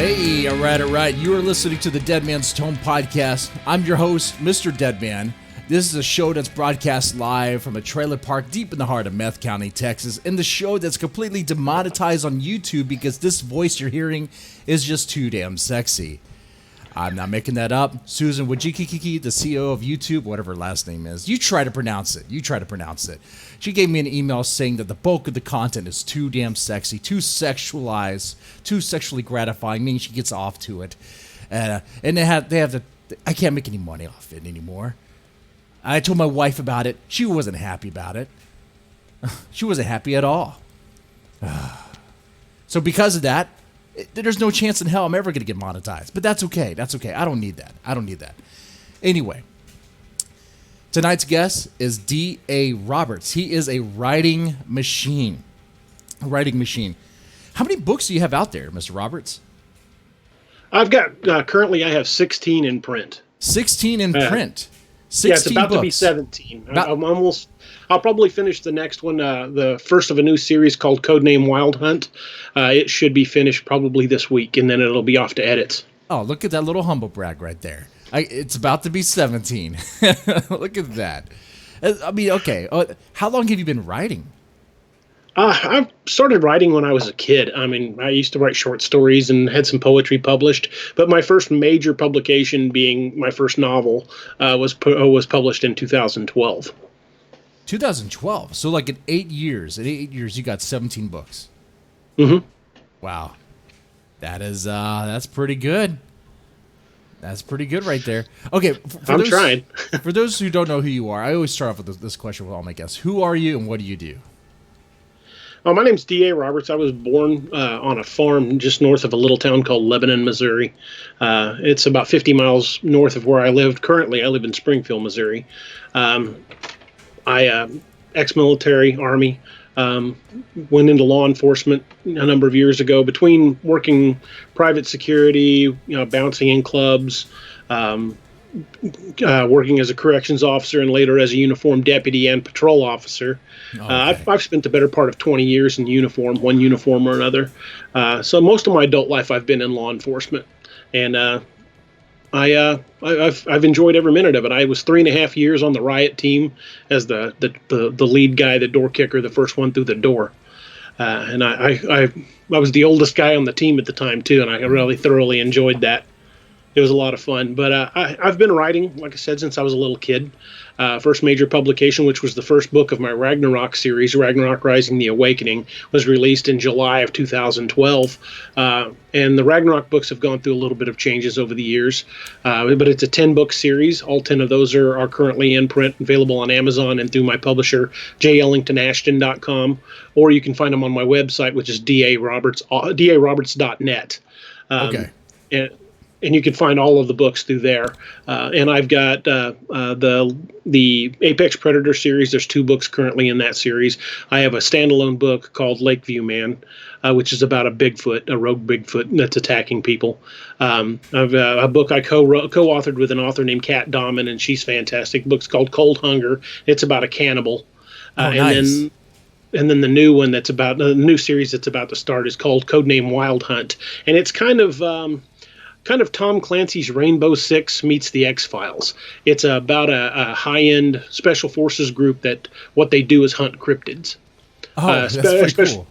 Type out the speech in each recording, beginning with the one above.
Hey, all right. You are listening to the Deadman's Tome podcast. I'm your host, MrDeadman. This is a show that's broadcast live from a trailer park deep in the heart of Meth County, Texas, and the show that's completely demonetized on YouTube because this voice you're hearing is just too damn sexy. I'm not making that up. Susan Wojcicki, the CEO of YouTube, whatever her last name is, you try to pronounce it. She gave me an email saying that the bulk of the content is too damn sexy, too sexualized, too sexually gratifying, meaning she gets off to it. And they have the, I can't make any money off it anymore. I told my wife about it. She wasn't happy about it. She wasn't happy at all. So because of that, there's no chance in hell I'm ever going to get monetized. But that's okay. I don't need that. Anyway, tonight's guest is D.A. Roberts. He is a writing machine. How many books do you have out there, Mr. Roberts? I've got, currently I have 16 in print. 16 in print? 16 yeah, it's about books. To be 17. I'll probably finish the next one, the first of a new series called Codename Wild Hunt. It should be finished probably this week, and then it'll be off to edits. Oh, look at that little humble brag right there. It's about to be 17. Look at that. I mean, okay. How long have you been writing? I started writing when I was a kid. I mean, I used to write short stories and had some poetry published, but my first major publication, being my first novel, was published in 2012. 2012. So like in 8 years, you got 17 books. Mm-hmm. Wow. That's pretty good. That's pretty good right there. Okay. I'm trying. For those who don't know who you are, I always start off with this question with all my guests. Who are you and what do you do? Oh, my name's D.A. Roberts. I was born on a farm just north of a little town called Lebanon, Missouri. It's about 50 miles north of where I lived. Currently, I live in Springfield, Missouri. I ex-military, Army, went into law enforcement a number of years ago. Between working private security, bouncing in clubs, working as a corrections officer, and later as a uniformed deputy and patrol officer. Okay. I've spent the better part of 20 years in uniform, one uniform or another. So most of my adult life I've been in law enforcement, and I've enjoyed every minute of it. I was 3.5 years on the riot team as the lead guy, the door kicker, the first one through the door, and I was the oldest guy on the team at the time too, and I really thoroughly enjoyed that. It was a lot of fun, but I've been writing, like I said, since I was a little kid. First major publication, which was the first book of my Ragnarok series, Ragnarok Rising: The Awakening, was released in July of 2012. And the Ragnarok books have gone through a little bit of changes over the years, but it's a 10-book series. All 10 of those are currently in print, available on Amazon and through my publisher, jellingtonashton.com, or you can find them on my website, which is daroberts.net. Okay. And you can find all of the books through there. And I've got the Apex Predator series. There's 2 books currently in that series. I have a standalone book called Lakeview Man, which is about a rogue Bigfoot that's attacking people. I've a book I co-authored with an author named Kat Dahman, and she's fantastic. The book's called Cold Hunger. It's about a cannibal. Nice. And then the new one that's about the new series that's about to start is called Codename Wild Hunt, and it's kind of Tom Clancy's Rainbow Six meets the X-Files. It's about a high-end special forces group that what they do is hunt cryptids. Oh, that's pretty cool.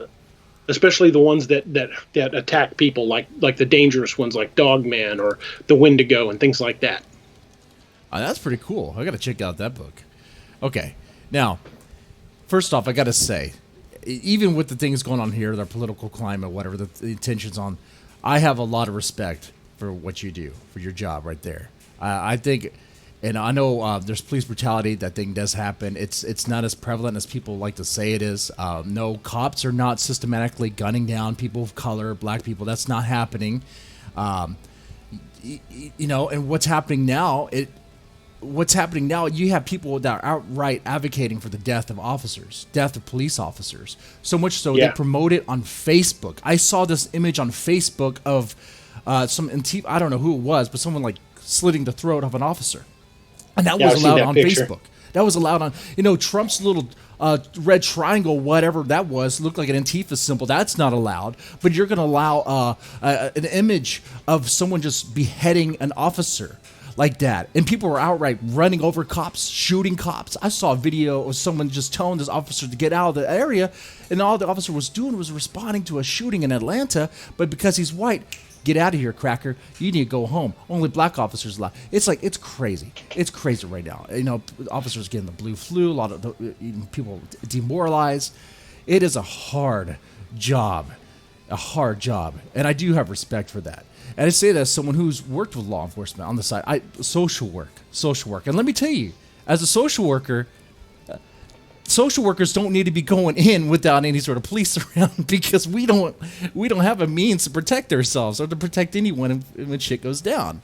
Especially the ones that attack people, like the dangerous ones, like Dogman or the Wendigo and things like that. That's pretty cool. I got to check out that book. Okay, now, first off, I got to say, even with the things going on here, the political climate, whatever the tensions on, I have a lot of respect for what you do, for your job right there. I think, and I know there's police brutality. That thing does happen. It's not as prevalent as people like to say it is. No, cops are not systematically gunning down people of color, black people. That's not happening. And what's happening now, you have people that are outright advocating for the death of police officers. So much so they promote it on Facebook. I saw this image on Facebook of I don't know who it was, but someone like slitting the throat of an officer, and that was allowed on Facebook. That was allowed on, Trump's little red triangle, whatever that was, looked like an Antifa symbol. That's not allowed. But you're going to allow an image of someone just beheading an officer like that. And people were outright running over cops, shooting cops. I saw a video of someone just telling this officer to get out of the area, and all the officer was doing was responding to a shooting in Atlanta, but because he's white, get out of here, cracker. You need to go home. Only black officers allowed. It's crazy. It's crazy right now. Officers getting the blue flu, a lot of people demoralized. It is a hard job. And I do have respect for that. And I say that as someone who's worked with law enforcement on the side. Social work. And let me tell you, as a social worker, social workers don't need to be going in without any sort of police around, because we don't have a means to protect ourselves or to protect anyone when shit goes down,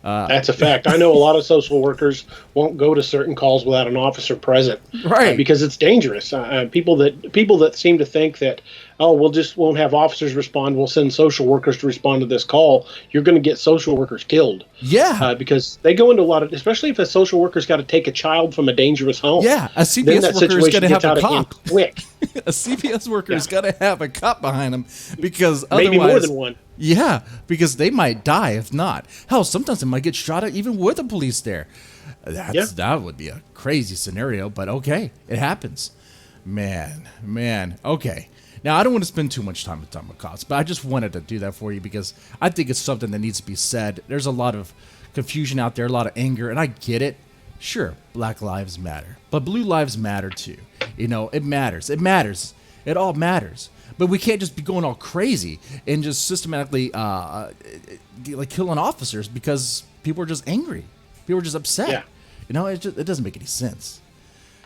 That's a fact. I know a lot of social workers won't go to certain calls without an officer present, right? Because it's dangerous. People that seem to think that, we'll just won't have officers respond, we'll send social workers to respond to this call. You're going to get social workers killed. Yeah, because they go into a lot of, especially if a social worker's got to take a child from a dangerous home. Yeah, a CPS worker is going to have a cop. Quick. A CPS worker is going to have a cop behind him, because otherwise, maybe more than one. Yeah, because they might die if not. Hell, sometimes they might get shot at even with the police there. That would be a crazy scenario, but okay, it happens. Man. Okay. Now, I don't want to spend too much time with cops, but I just wanted to do that for you because I think it's something that needs to be said. There's a lot of confusion out there, a lot of anger, and I get it. Sure, Black lives matter, but Blue lives matter too. It matters. It all matters. But we can't just be going all crazy and just systematically killing officers because people are just angry. People are just upset. Yeah. It doesn't make any sense.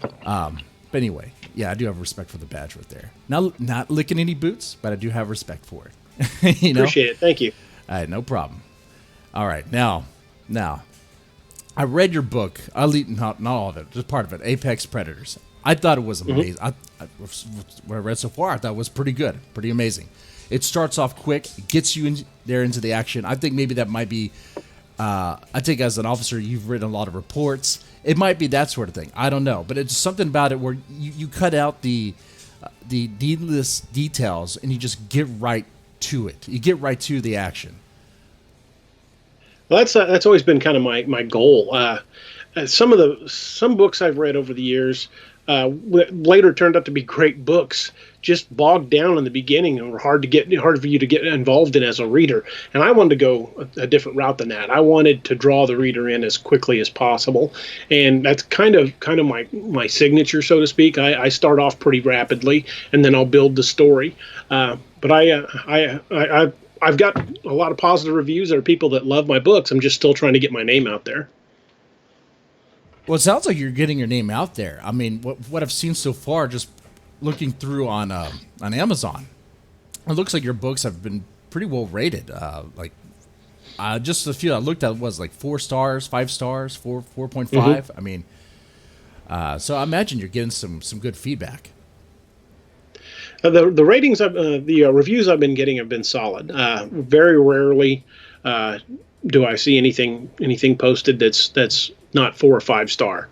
But anyway, yeah, I do have respect for the badge right there. Not licking any boots, but I do have respect for it. Appreciate it. Thank you. All right, no problem. All right, now, I read your book. Not all of it, just part of it. Apex Predators. I thought it was amazing. What I read so far, I thought it was pretty good, pretty amazing. It starts off quick, gets you into the action. I think maybe that might be. I think as an officer, you've written a lot of reports. It might be that sort of thing. I don't know, but it's something about it where you cut out the needless details and you just get right to it. You get right to the action. Well, that's always been kind of my goal. Some books I've read over the years later turned out to be great books, just bogged down in the beginning and were hard for you to get involved in as a reader. And I wanted to go a different route than that. I wanted to draw the reader in as quickly as possible, and that's kind of my signature, so to speak. I start off pretty rapidly, and then I'll build the story. But I've got a lot of positive reviews. There are people that love my books. I'm just still trying to get my name out there. Well, it sounds like you're getting your name out there. I mean, what I've seen so far, just looking through on Amazon, it looks like your books have been pretty well rated. Just a few I looked at was like 4 stars, 5 stars, 4.5. Mm-hmm. I mean, so I imagine you're getting some good feedback. The ratings, the reviews I've been getting have been solid. Very rarely do I see anything posted that's not 4 or 5 star.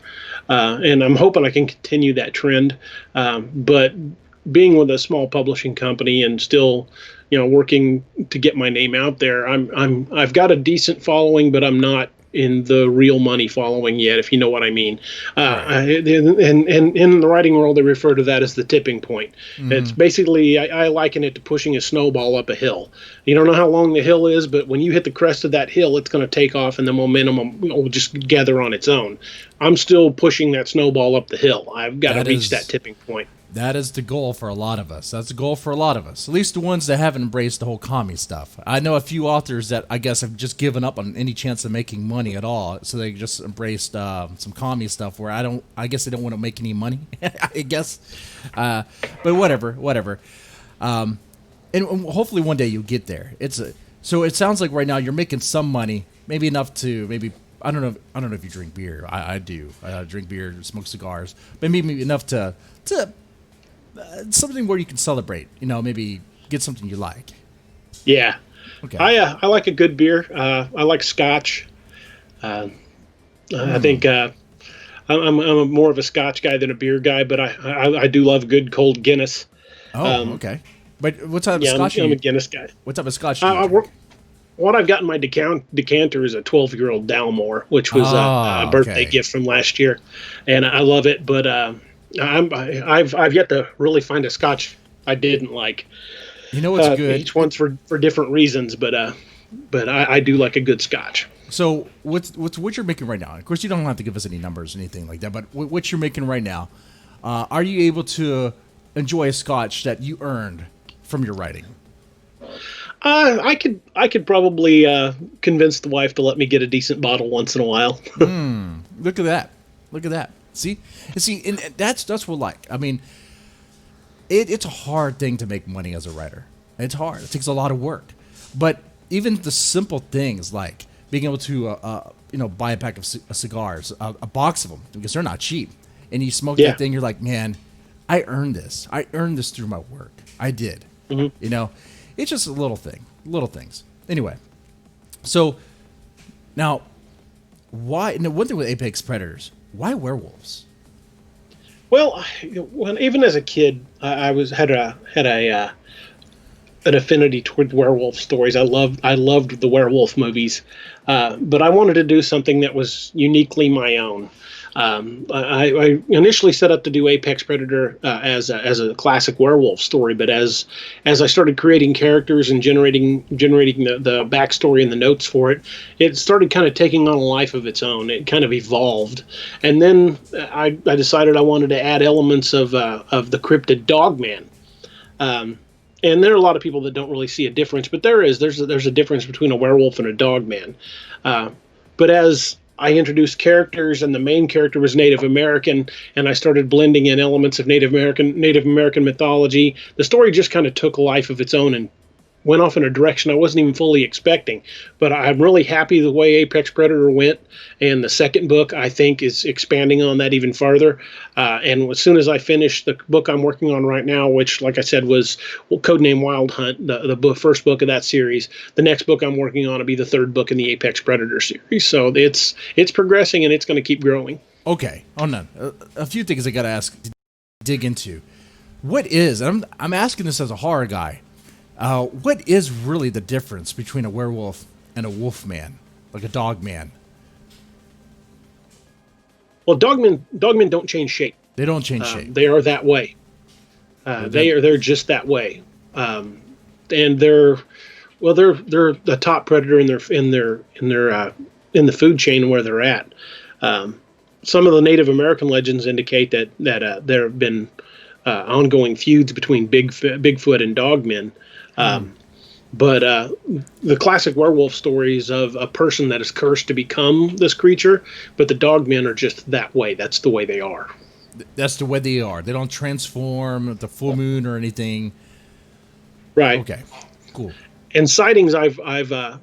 And I'm hoping I can continue that trend. But being with a small publishing company and still, working to get my name out there, I've got a decent following, but I'm not in the real money following yet, if you know what I mean. And in the writing world, they refer to that as the tipping point. Mm-hmm. It's basically, I liken it to pushing a snowball up a hill. You don't know how long the hill is, but when you hit the crest of that hill, it's going to take off and the momentum will just gather on its own. I'm still pushing that snowball up the hill. I've got to reach that tipping point. That is the goal for a lot of us. That's the goal for a lot of us. At least the ones that haven't embraced the whole commie stuff. I know a few authors that I guess have just given up on any chance of making money at all. So they just embraced some commie stuff where I guess they don't want to make any money, I guess. But whatever. And hopefully one day you'll get there. So it sounds like right now you're making some money, maybe enough to I don't know if you drink beer. I do. I drink beer, smoke cigars, but maybe enough to something where you can celebrate, maybe get something you like. Yeah. Okay. I like a good beer. I like Scotch. I think I'm more of a Scotch guy than a beer guy, but I do love good cold Guinness. Oh, okay. But what type of Yeah, scotch? I'm a Guinness guy. What type of scotch do you drink? What I've got in my decanter is a 12-year-old Dalmore, which was a Oh, birthday okay. gift from last year, and I love it. But I've yet to really find a Scotch I didn't like. You know what's good? Each one's for different reasons, but I do like a good Scotch. So what you're making right now? Of course, you don't have to give us any numbers or anything like that. But what you're making right now, are you able to enjoy a Scotch that you earned from your writing? I could probably convince the wife to let me get a decent bottle once in a while. Look at that! Look at that! See, and that's what like. I mean, it's a hard thing to make money as a writer. It's hard. It takes a lot of work. But even the simple things like being able to buy a pack of cigars, a box of them, because they're not cheap, and you smoke that thing, you're like, man, I earned this. I earned this through my work. I did. Mm-hmm. It's just a little things. Anyway, so now, why? No, one thing with apex predators, why werewolves? Well, even as a kid, I had an affinity toward werewolf stories. I loved the werewolf movies, but I wanted to do something that was uniquely my own. I initially set up to do Apex Predator as a classic werewolf story, but as I started creating characters and generating the backstory and the notes for it, it started kind of taking on a life of its own. It kind of evolved, and then I decided I wanted to add elements of the cryptid Dogman. And there are a lot of people that don't really see a difference, but there's a difference between a werewolf and a Dogman. But as I introduced characters, and the main character was Native American, and I started blending in elements of Native American mythology, the story just kind of took a life of its own and went off in a direction I wasn't even fully expecting. But I'm really happy the way Apex Predator went, and the second book, I think, is expanding on that even farther. And as soon as I finish the book I'm working on right now, which, like I said, was Codename Wild Hunt, the first book of that series, the next book I'm working on will be the third book in the Apex Predator series. So it's progressing, and it's going to keep growing. Okay, hold on. A few things I got to dig into. What is, I'm asking this as a horror guy, what is really the difference between a werewolf and a wolf man, like a dog man? Well, dogmen don't change shape. They don't change shape. They are that way. They're just that way. And they're the top predator in the food chain where they're at. Some of the Native American legends indicate that there have been ongoing feuds between Bigfoot and Dogmen. But the classic werewolf stories of a person that is cursed to become this creature, but the Dogmen are just that way. That's the way they are. That's the way they are. They don't transform at the full moon or anything. Right. Okay. Cool. And sightings I've read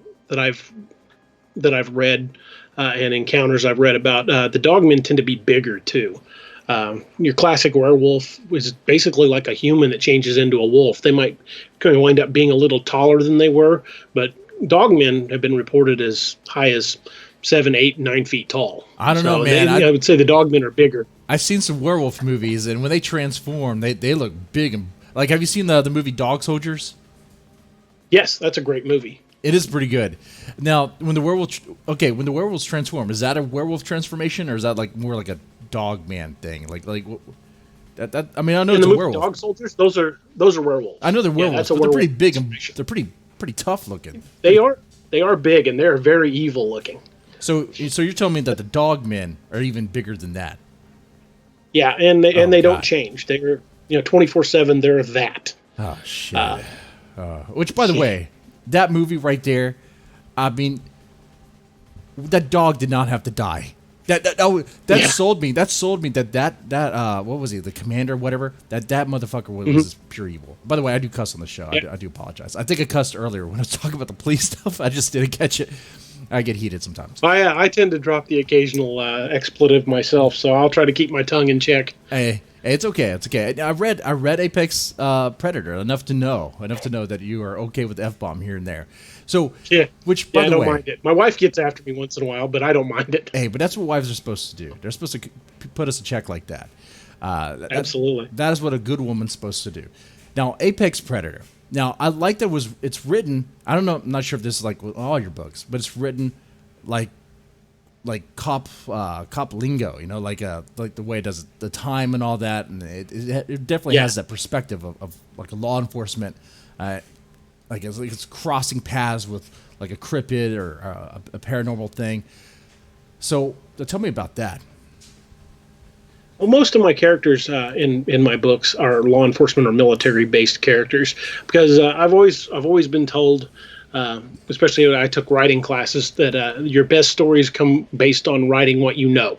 and encounters I've read about, the Dogmen tend to be bigger too. Your classic werewolf was basically like a human that changes into a wolf. They might kind of wind up being a little taller than they were, but Dogmen have been reported as high as 7, 8, 9 feet tall. I don't know, man. I would say the Dogmen are bigger. I've seen some werewolf movies, and when they transform, they look big and like. Have you seen the movie Dog Soldiers? Yes, that's a great movie. It is pretty good. Now, when the werewolves transform, is that a werewolf transformation, or is that like more like a dog man thing? Like that. I mean, I know it's a werewolf. Dog Soldiers, those are werewolves. I know they're werewolves, but they're pretty big and they're pretty tough looking. They are big, and they're very evil looking. So you're telling me that the dog men are even bigger than that? Yeah, and they don't change. They're 24/7. They're that. Oh shit. Which, by the way, that movie right there, I mean, that dog did not have to die. That sold me. That sold me that what was he? The commander, whatever. That motherfucker was pure evil. By the way, I do cuss on the show. I do apologize. I think I cussed earlier when I was talking about the police stuff. I just didn't catch it. I get heated sometimes. I tend to drop the occasional expletive myself, so I'll try to keep my tongue in check. Hey, It's okay. It's okay. I read Apex Predator enough to know that you are okay with F-bomb here and there. So Yeah, which yeah, by I the don't way, mind it. My wife gets after me once in a while, but I don't mind it. hey, but that's what wives are supposed to do. They're supposed to put us in check like that. Absolutely. That is what a good woman's supposed to do. Now, Apex Predator. Now, I like that it's written. I don't know. I'm not sure if this is like with all your books, but it's written like cop lingo. You know, like the way it does the time and all that, and it definitely has that perspective of like a law enforcement. Like it's crossing paths with like a cryptid or a paranormal thing. So tell me about that. Well, most of my characters in my books are law enforcement or military based characters because I've always been told, especially when I took writing classes, that your best stories come based on writing what you know.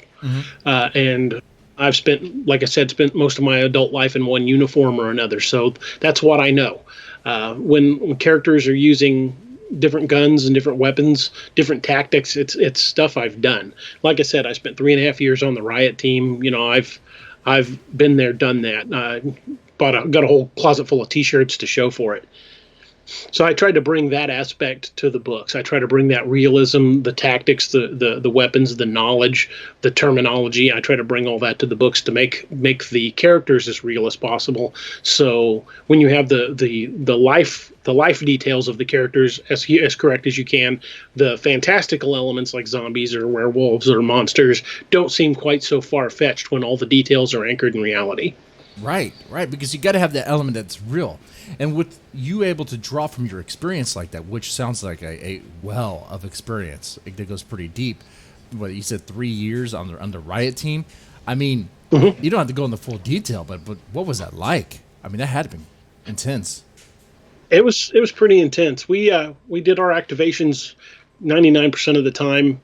And I've spent most of my adult life in one uniform or another, so that's what I know. When characters are using different guns and different weapons, different tactics, it's stuff I've done. Like I said, I spent 3.5 years on the riot team. You know, I've been there, done that. Got a whole closet full of T-shirts to show for it. So I tried to bring that aspect to the books. I try to bring that realism, the tactics, the weapons, the knowledge, the terminology. I try to bring all that to the books to make the characters as real as possible. So when you have the life details of the characters as correct as you can, the fantastical elements like zombies or werewolves or monsters don't seem quite so far-fetched when all the details are anchored in reality. Right, because you got to have that element that's real. And with you able to draw from your experience like that, which sounds like a well of experience, that goes pretty deep. What you said, 3 years on the riot team. I mean, you don't have to go into full detail, but what was that like? I mean, that had to be intense. It was pretty intense. We did our activations 99% of the time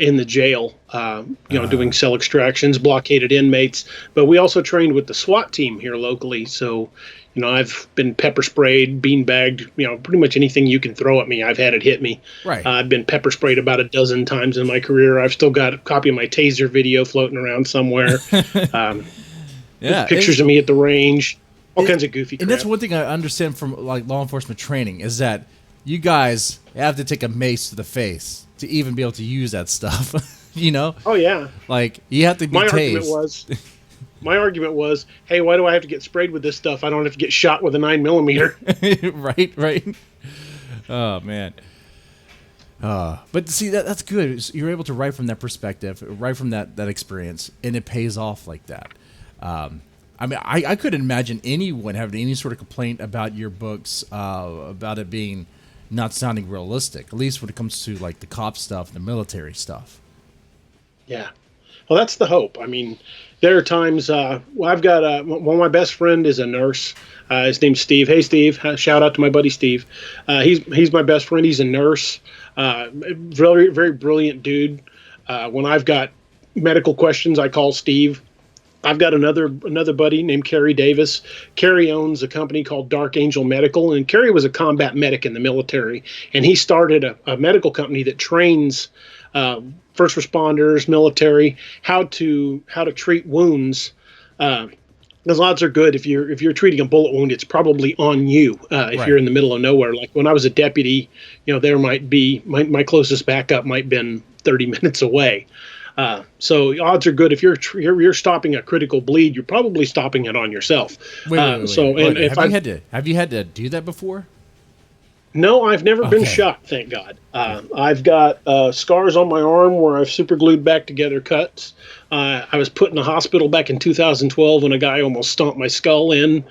in the jail, doing cell extractions, blockaded inmates. But we also trained with the SWAT team here locally. So, I've been pepper sprayed, bean bagged, pretty much anything you can throw at me, I've had it hit me. Right. I've been pepper sprayed about a dozen times in my career. I've still got a copy of my taser video floating around somewhere. Pictures of me at the range. All kinds of goofy crap. And that's one thing I understand from like law enforcement training is that you guys have to take a mace to the face to even be able to use that stuff. Oh yeah. Like you have to be tased. My argument was, hey, why do I have to get sprayed with this stuff? I don't have to get shot with a 9mm. Right. Oh man. But see that's good. You're able to write from that perspective, write from that experience, and it pays off like that. I mean, I couldn't imagine anyone having any sort of complaint about your books, about it being not sounding realistic, at least when it comes to like the cop stuff, the military stuff. Yeah. Well, that's the hope. I mean, there are times, I've got one of my best friend is a nurse. His name's Steve. Hey, Steve. Shout out to my buddy Steve. He's my best friend. He's a nurse. Very, very brilliant dude. When I've got medical questions, I call Steve. I've got another buddy named Kerry Davis. Kerry owns a company called Dark Angel Medical, and Kerry was a combat medic in the military, and he started a medical company that trains first responders, military, how to treat wounds. Because odds are good if you're treating a bullet wound, it's probably on you if you're in the middle of nowhere. Like when I was a deputy, there might be my closest backup might have been 30 minutes away. So odds are good if you're stopping a critical bleed, you're probably stopping it on yourself. Wait. Have you had to do that before? No, I've never been shot, thank God. I've got scars on my arm where I've super glued back together cuts. I was put in the hospital back in 2012 when a guy almost stomped my skull in.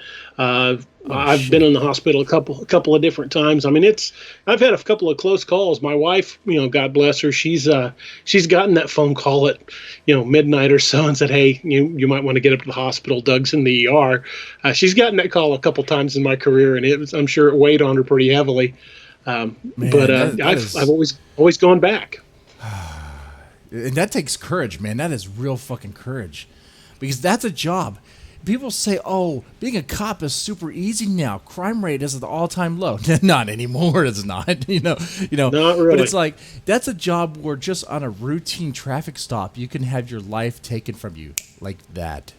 I've been in the hospital a couple of different times. I mean, I've had a couple of close calls. My wife, God bless her, she's gotten that phone call at midnight or so and said, hey, you might want to get up to the hospital. Doug's in the ER. She's gotten that call a couple times in my career, and I'm sure it weighed on her pretty heavily. I've always gone back. And that takes courage, man. That is real fucking courage, because that's a job. People say, "Oh, being a cop is super easy now. Crime rate is at the all-time low." Not anymore. It's not. Not really. But it's like that's a job where just on a routine traffic stop, you can have your life taken from you like that.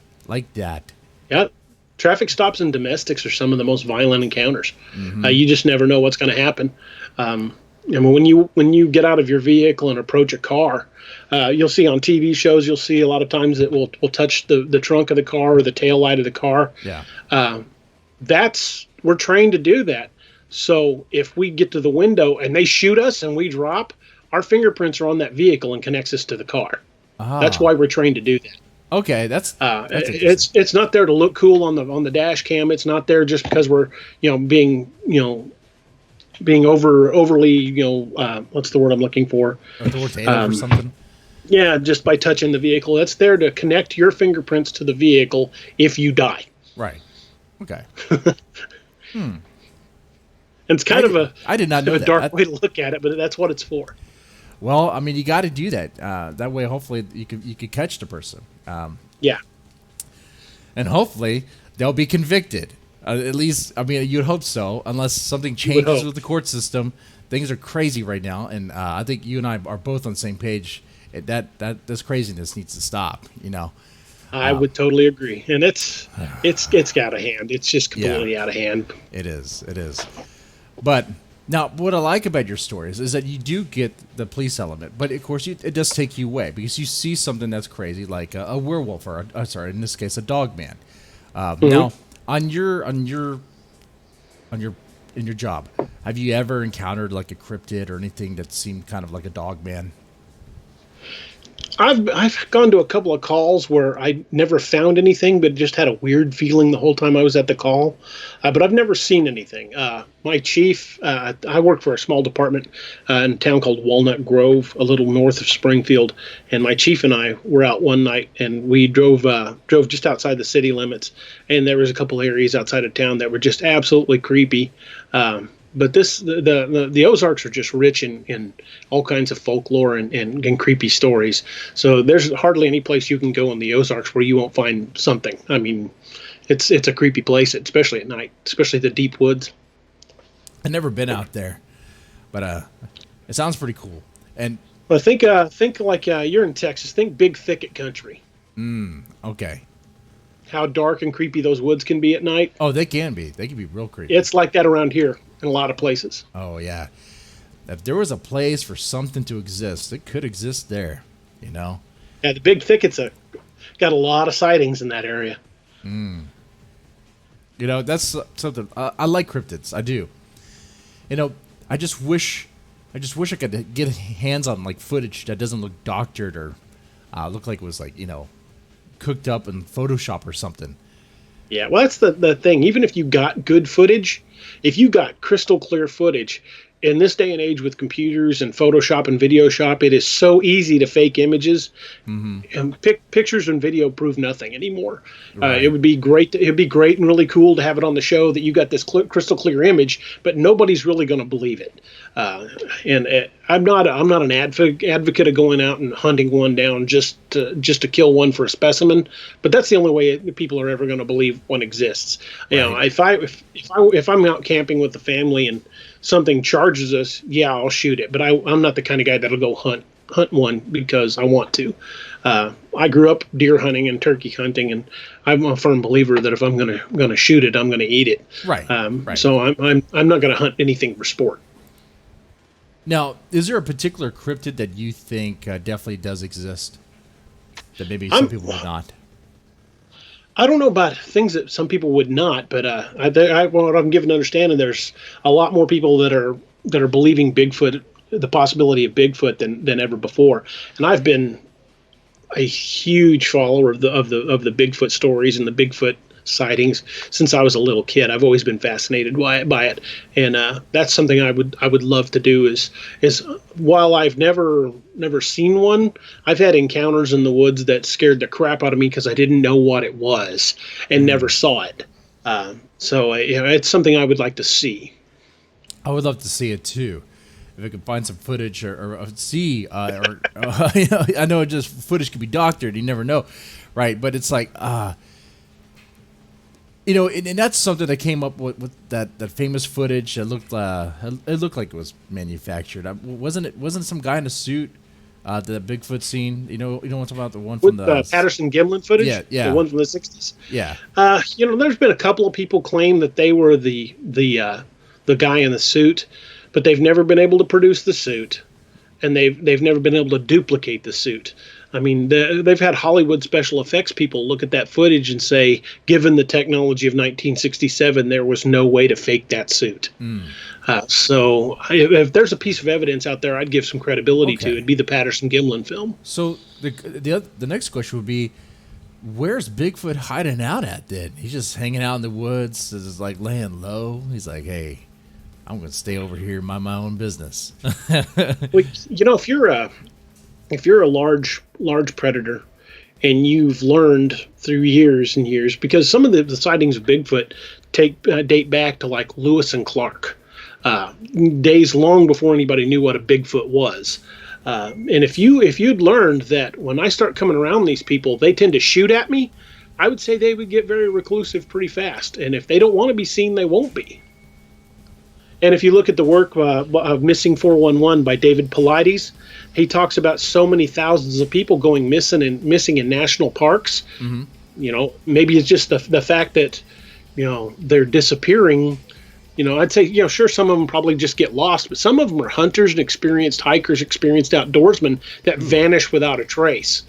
Yeah, traffic stops and domestics are some of the most violent encounters. Mm-hmm. You just never know what's going to happen. And when you get out of your vehicle and approach a car, you'll see on TV shows, you'll see a lot of times that will touch the trunk of the car or the tail light of the car. Yeah. We're trained to do that. So if we get to the window and they shoot us and we drop, our fingerprints are on that vehicle and connects us to the car. That's why we're trained to do that. Okay, that's it's not there to look cool on the dash cam. It's not there just because we're being overly what's the word I'm looking for, authoritative or something. Yeah, just by touching the vehicle. It's there to connect your fingerprints to the vehicle if you die. Right. Okay. And it's kind of a I did not know a that. dark way to look at it, but that's what it's for. Well, I mean, you got to do that. That way, hopefully, you could catch the person. Yeah. And hopefully, they'll be convicted. At least, I mean, you'd hope so, unless something changes with the court system. Things are crazy right now, and I think you and I are both on the same page. This craziness needs to stop. I would totally agree, and it's out of hand. It's just completely out of hand. It is. But now, what I like about your stories is that you do get the police element, but of course, it does take you away because you see something that's crazy, like a werewolf, or in this case, a dog man. Now, in your job, have you ever encountered like a cryptid or anything that seemed kind of like a dog man? I've gone to a couple of calls where I never found anything, but just had a weird feeling the whole time I was at the call. But I've never seen anything. My chief, I work for a small department in a town called Walnut Grove, a little north of Springfield, and my chief and I were out one night, and we drove just outside the city limits, and there was a couple areas outside of town that were just absolutely creepy. But the Ozarks are just rich in all kinds of folklore and creepy stories. So there's hardly any place you can go in the Ozarks where you won't find something. I mean, it's a creepy place, especially at night, especially the deep woods. I've never been out there, but it sounds pretty cool. And well, think like you're in Texas. Think big thicket country. Okay. How dark and creepy those woods can be at night. Oh, they can be. They can be real creepy. It's like that around here in a lot of places. Oh, yeah. If there was a place for something to exist, it could exist there, Yeah, the big thickets got a lot of sightings in that area. That's something. I like cryptids. I do. I just wish I could get hands on like footage that doesn't look doctored or look like it was like, cooked up in Photoshop or something. Yeah, well, that's the thing. Even if you got good footage, if you got crystal clear footage, in this day and age with computers and Photoshop and Video Shop, it is so easy to fake images. And pictures and video prove nothing anymore. Right. It would be great. It'd be great and really cool to have it on the show that you got this crystal clear image, but nobody's really going to believe it. I'm not an advocate of going out and hunting one down just to kill one for a specimen, but that's the only way people are ever going to believe one exists. Right. If I'm out camping with the family and something charges us, yeah, I'll shoot it. But I'm not the kind of guy that'll go hunt one because I want to. I grew up deer hunting and turkey hunting, and I'm a firm believer that if I'm gonna shoot it, I'm gonna eat it. Right. Right. So I'm not gonna hunt anything for sport. Now, is there a particular cryptid that you think definitely does exist that maybe some people would not? I don't know about things that some people would not, but what I'm given to understanding, there's a lot more people that are believing Bigfoot, the possibility of Bigfoot than ever before. And I've been a huge follower of the Bigfoot stories and the Bigfoot sightings since I was a little kid. I've always been fascinated by it, and that's something I would love to do. Is while I've never seen one, I've had encounters in the woods that scared the crap out of me because I didn't know what it was and never saw it. So it's something I would like to see. I would love to see it too. If I could find some footage or see, I know just footage could be doctored. You never know, right? But it's like, and that's something that came up with that famous footage that looked like it was manufactured. Wasn't some guy in a suit The Bigfoot scene. You know what I'm talking about? The one with from the Patterson Gimlin footage. Yeah. The one from the 60s. Yeah. There's been a couple of people claim that they were the guy in the suit, but they've never been able to produce the suit, and they've never been able to duplicate the suit. I mean, they've had Hollywood special effects people look at that footage and say, given the technology of 1967, there was no way to fake that suit. So if there's a piece of evidence out there I'd give some credibility to, it'd be the Patterson Gimlin film. So the next question would be, where's Bigfoot hiding out at then? He's just hanging out in the woods, just like laying low. He's like, hey, I'm going to stay over here and mind my own business. Well, if you're a large predator and you've learned through years and years, because some of the sightings of Bigfoot date back to like Lewis and Clark, days long before anybody knew what a Bigfoot was. And if you'd learned that when I start coming around these people, they tend to shoot at me, I would say they would get very reclusive pretty fast. And if they don't want to be seen, they won't be. And if you look at the work of Missing 411 by David Paulides, he talks about so many thousands of people going missing in national parks. Mm-hmm. Maybe it's just the fact that, they're disappearing. I'd say, sure, some of them probably just get lost, but some of them are hunters and experienced hikers, experienced outdoorsmen that vanish without a trace.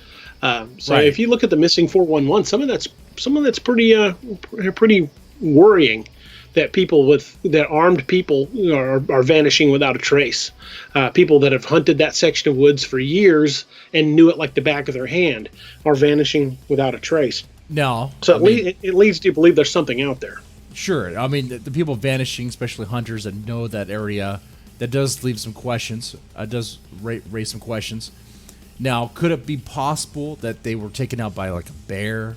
If you look at the Missing 411, some of that's pretty worrying. That armed people are vanishing without a trace. People that have hunted that section of woods for years and knew it like the back of their hand are vanishing without a trace. No. So it leads you to believe there's something out there. Sure. I mean, the people vanishing, especially hunters that know that area, that does leave some questions. Does raise some questions. Now, could it be possible that they were taken out by like a bear?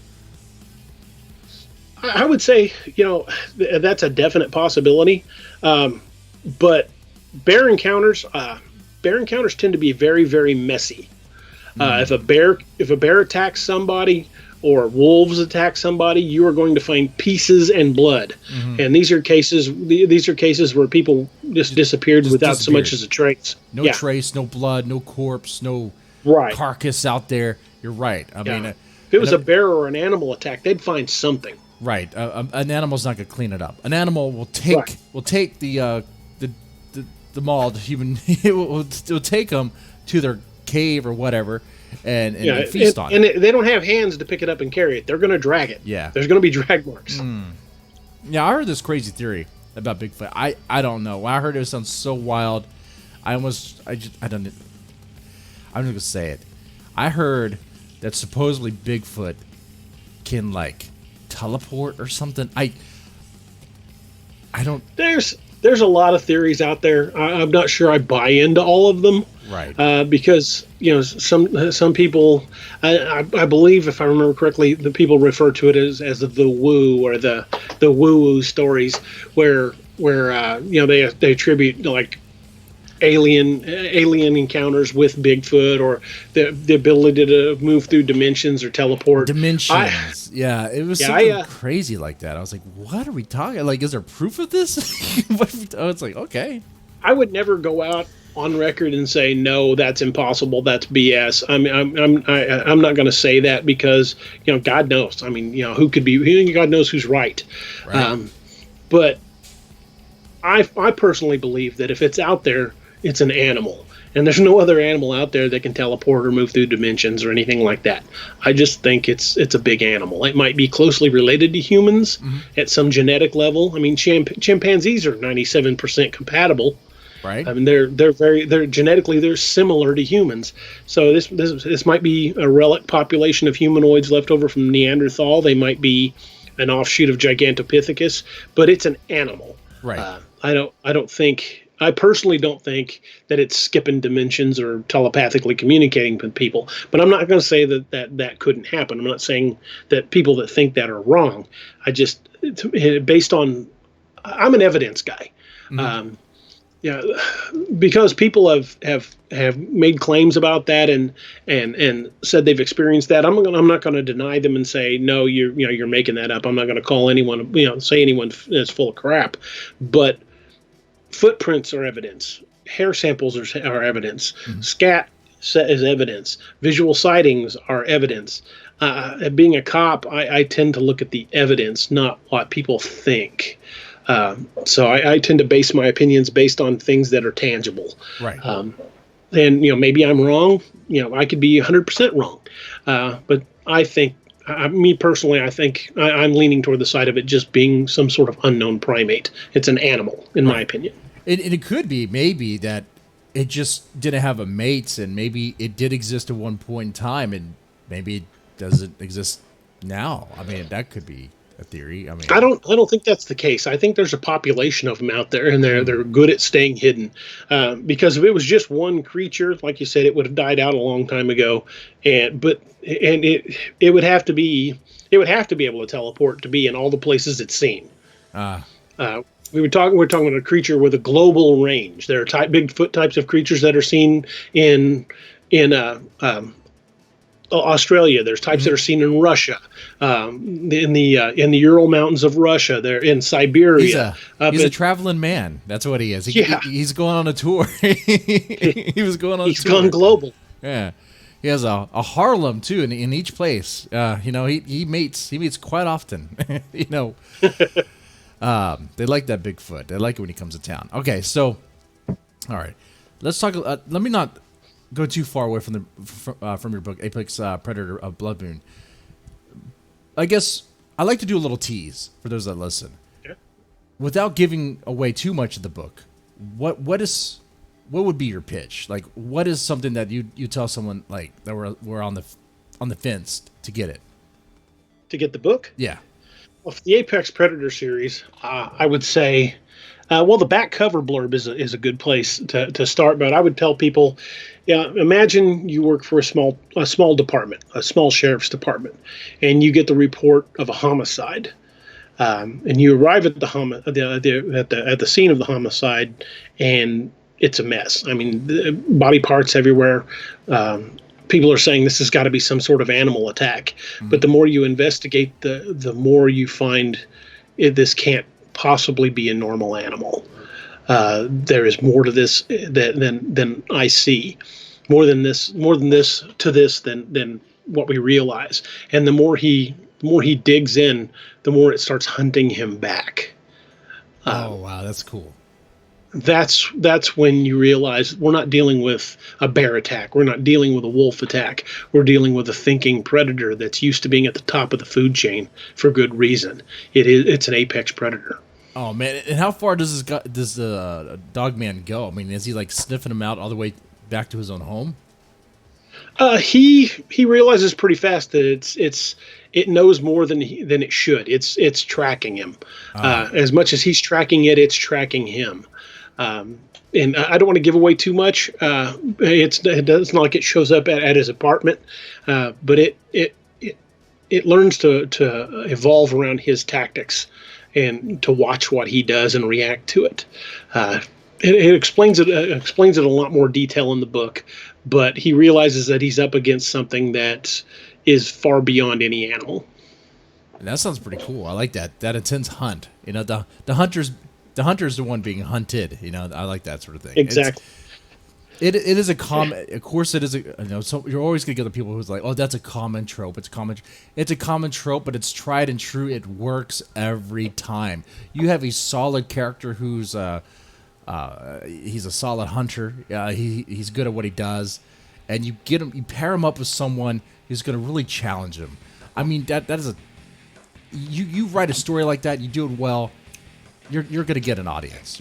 I would say, that's a definite possibility. But bear encounters tend to be very, very messy. If a bear attacks somebody or wolves attack somebody, you are going to find pieces and blood. Mm-hmm. And these are cases where people just disappeared without so much as a trace. No trace, no blood, no corpse, no carcass out there. You're right. I mean, if it was a bear or an animal attack, they'd find something. Right, an animal's not going to clean it up. An animal will take the mauled human. It will take them to their cave or whatever, and feast on it. And they don't have hands to pick it up and carry it. They're going to drag it. Yeah, there's going to be drag marks. Yeah, I heard this crazy theory about Bigfoot. I don't know. When I heard it sounds so wild. I'm just going to say it. I heard that supposedly Bigfoot can teleport or something. I don't. There's a lot of theories out there. I'm not sure I buy into all of them. Right. Because some people, I believe if I remember correctly, the people refer to it as the woo or the woo stories where they attribute alien encounters with Bigfoot or the ability to move through dimensions or teleport. Dimensions. It was something crazy like that. I was like, what are we talking? Is there proof of this? It's like, okay. I would never go out on record and say, no, that's impossible. That's BS. I mean, I'm not going to say that because, God knows. I mean, who could be, God knows who's right. But I personally believe that if it's out there, it's an animal. And there's no other animal out there that can teleport or move through dimensions or anything like that. I just think it's a big animal. It might be closely related to humans at some genetic level. I mean, chimpanzees are 97% compatible. Right. I mean, they're genetically similar to humans. So this might be a relic population of humanoids left over from Neanderthal. They might be an offshoot of Gigantopithecus, but it's an animal. Right. I personally don't think that it's skipping dimensions or telepathically communicating with people. But I'm not going to say that couldn't happen. I'm not saying that people that think that are wrong. I'm an evidence guy. Mm-hmm. Because people have made claims about that and said they've experienced that. I'm not going to deny them and say no. You're making that up. I'm not going to call anyone say anyone is full of crap. But footprints are evidence. Hair samples are evidence. Mm-hmm. Scat as evidence. Visual sightings are evidence. Being a cop, I tend to look at the evidence, not what people think. So I tend to base my opinions based on things that are tangible. Right. And maybe I'm wrong. I could be 100% wrong. But I think, me personally, I think I'm leaning toward the side of it just being some sort of unknown primate. It's an animal, in my opinion. And it could be maybe that it just didn't have a mate, and maybe it did exist at one point in time, and maybe it doesn't exist now. I mean, that could be a theory. I mean, I don't think that's the case. I think there's a population of them out there, and they're good at staying hidden. Because if it was just one creature, like you said, it would have died out a long time ago. And it would have to be able to teleport to be in all the places it's seen. We're talking about a creature with a global range. There are Bigfoot types of creatures that are seen in Australia. There's types that are seen in Russia, in the Ural Mountains of Russia. They're in Siberia. He's a traveling man. That's what he is. He's going on a tour. He was going on. He's gone global. Yeah, he has a Harlem too in each place. He mates quite often. They like that Bigfoot. They like it when he comes to town. Okay, so, all right, let's talk. Let me not go too far away from your book, Apex Predator of Blood Moon. I guess I like to do a little tease for those that listen, without giving away too much of the book. What would be your pitch? Like, what is something that you tell someone like that we're on the fence to get it? To get the book? Yeah. Well, for the Apex Predator series, I would say, the back cover blurb is a good place to start. But I would tell people, imagine you work for a small department, a small sheriff's department, and you get the report of a homicide, and you arrive at the scene of the homicide, and it's a mess. I mean, body parts everywhere. People are saying this has got to be some sort of animal attack. Mm-hmm. But the more you investigate, the more you find this can't possibly be a normal animal. There is more to this than I see. More than this than what we realize. And the more he digs in, the more it starts hunting him back. Oh wow, that's cool. That's when you realize we're not dealing with a bear attack. We're not dealing with a wolf attack. We're dealing with a thinking predator that's used to being at the top of the food chain for good reason. It's an apex predator. Oh man! And how far does the Dogman go? I mean, is he like sniffing him out all the way back to his own home? He realizes pretty fast that it knows more than it should. It's tracking him. As much as he's tracking it, it's tracking him. And I don't want to give away too much. It's not like it shows up at his apartment, but it learns to evolve around his tactics and to watch what he does and react to it. It explains it in a lot more detail in the book, but he realizes that he's up against something that is far beyond any animal. And that sounds pretty cool. I like that intense hunt. The hunter's the one being hunted. I like that sort of thing. Exactly. It is a common. Of course, it is so you're always gonna get the people who's like, "Oh, that's a common trope." It's a common trope, but it's tried and true. It works every time. You have a solid character who's he's a solid hunter. He's good at what he does, and you pair him up with someone who's gonna really challenge him. I mean, that is you write a story like that. You do it well. You're going to get an audience.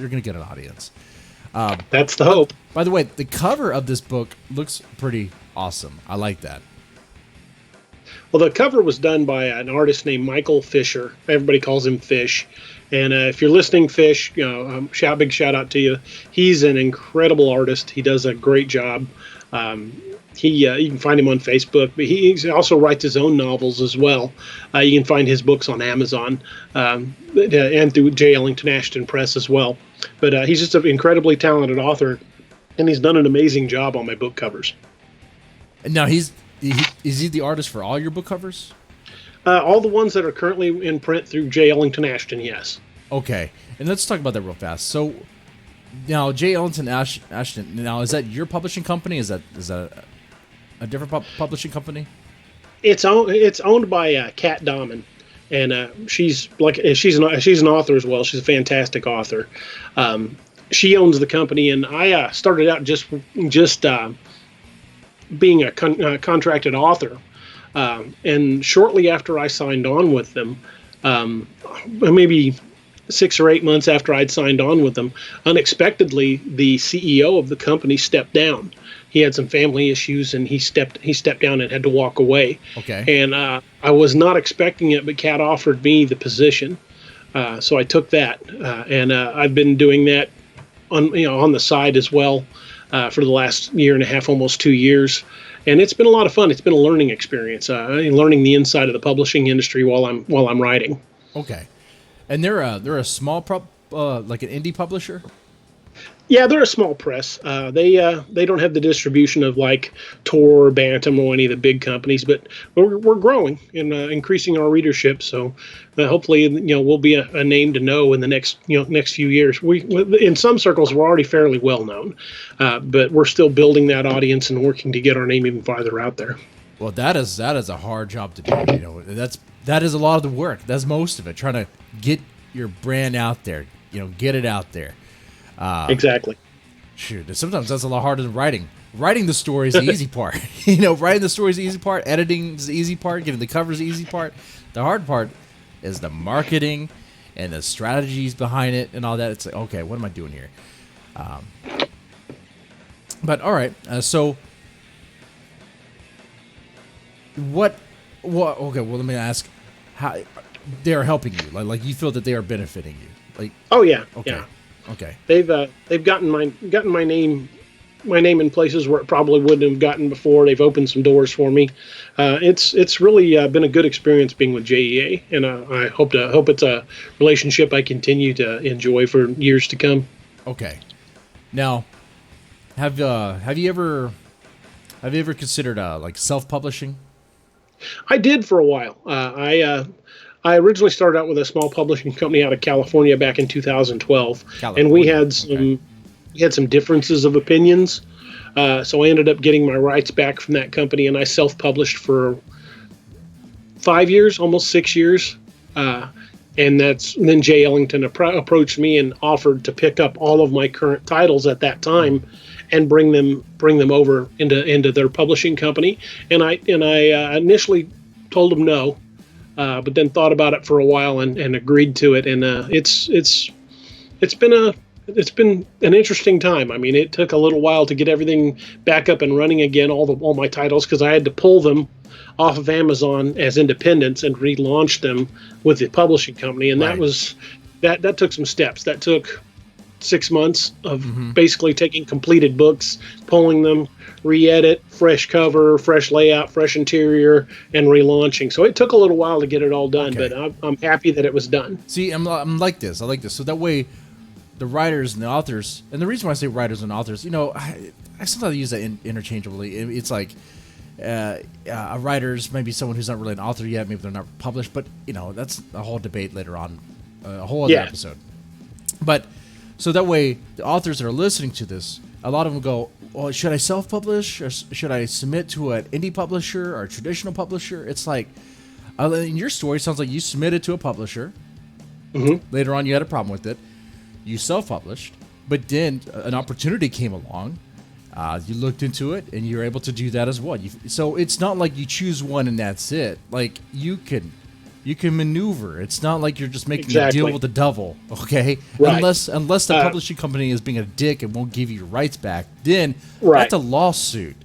That's the hope. By the way, the cover of this book looks pretty awesome. I like that. Well, the cover was done by an artist named Michael Fisher. Everybody calls him Fish. And if you're listening, Fish, big shout out to you. He's an incredible artist. He does a great job. You can find him on Facebook, but he also writes his own novels as well. You can find his books on Amazon and through J. Ellington Ashton Press as well. But he's just an incredibly talented author, and he's done an amazing job on my book covers. Now, is he the artist for all your book covers? All the ones that are currently in print through J. Ellington Ashton, yes. Okay, and let's talk about that real fast. So, now J. Ellington Ashton. Now, is that your publishing company? Is that a different publishing company? It's owned by Kat Dahman, and she's an author as well. She's a fantastic author. She owns the company, and I started out just being a contracted author, and shortly after I signed on with them, maybe 6 or 8 months after I'd signed on with them, unexpectedly the CEO of the company stepped down. He had some family issues, and he stepped down and had to walk away. Okay. And I was not expecting it, but Kat offered me the position, so I took that, and I've been doing that on the side as well for the last year and a half, almost 2 years. And it's been a lot of fun. It's been a learning experience, learning the inside of the publishing industry while I'm writing. Okay. And they're a small like an indie publisher? Yeah, they're a small press. They don't have the distribution of like Tor, Bantam, or any of the big companies, but we're growing and increasing our readership. So hopefully, we'll be a name to know in the next few years. We in some circles we're already fairly well known, but we're still building that audience and working to get our name even farther out there. Well, that is a hard job to do. That is a lot of the work. That's most of it. Trying to get your brand out there. Get it out there. Exactly. Shoot, sometimes that's a lot harder than writing. Writing the story is the easy part. Writing the story is the easy part. Editing is the easy part. Getting the covers is the easy part. The hard part is the marketing and the strategies behind it and all that. It's like, okay, what am I doing here? But all right, so what? Okay, well, let me ask, how they are helping you? Like you feel that they are benefiting you? Like, oh yeah, okay. yeah. Okay. They've gotten my name in places where it probably wouldn't have gotten before. They've opened some doors for me. It's really been a good experience being with JEA, and I hope it's a relationship I continue to enjoy for years to come. Okay. Now, have you ever considered like self-publishing? I did for a while. I originally started out with a small publishing company out of California back in 2012, and we had some differences of opinions. So I ended up getting my rights back from that company, and I self-published for 5 years, almost 6 years. And then Jay Ellington approached me and offered to pick up all of my current titles at that time and bring them over into their publishing company. And I initially told him no. But then thought about it for a while and agreed to it, and it's been an interesting time. I mean, it took a little while to get everything back up and running again, all my titles, because I had to pull them off of Amazon as independents and relaunch them with the publishing company, and that took some steps. That took 6 months of basically taking completed books, pulling them, re-edit, fresh cover, fresh layout, fresh interior, and relaunching. So it took a little while to get it all done, but I'm happy that it was done. See, I'm like this. I like this. So that way, the writers and the authors, and the reason why I say writers and authors, I sometimes use that interchangeably. It's like a writer's maybe someone who's not really an author yet, maybe they're not published, but that's a whole debate later on, a whole other episode. But so that way, the authors that are listening to this, a lot of them go, well, should I self-publish or should I submit to an indie publisher or a traditional publisher? It's like, in your story, sounds like you submitted to a publisher. Later on, you had a problem with it. You self-published, but then an opportunity came along. You looked into it, and you're able to do that as well. So it's not like you choose one and that's it. Like you can maneuver. It's not like you're just making a deal with the devil, okay? Right. Unless the publishing company is being a dick and won't give you your rights back, then that's a lawsuit.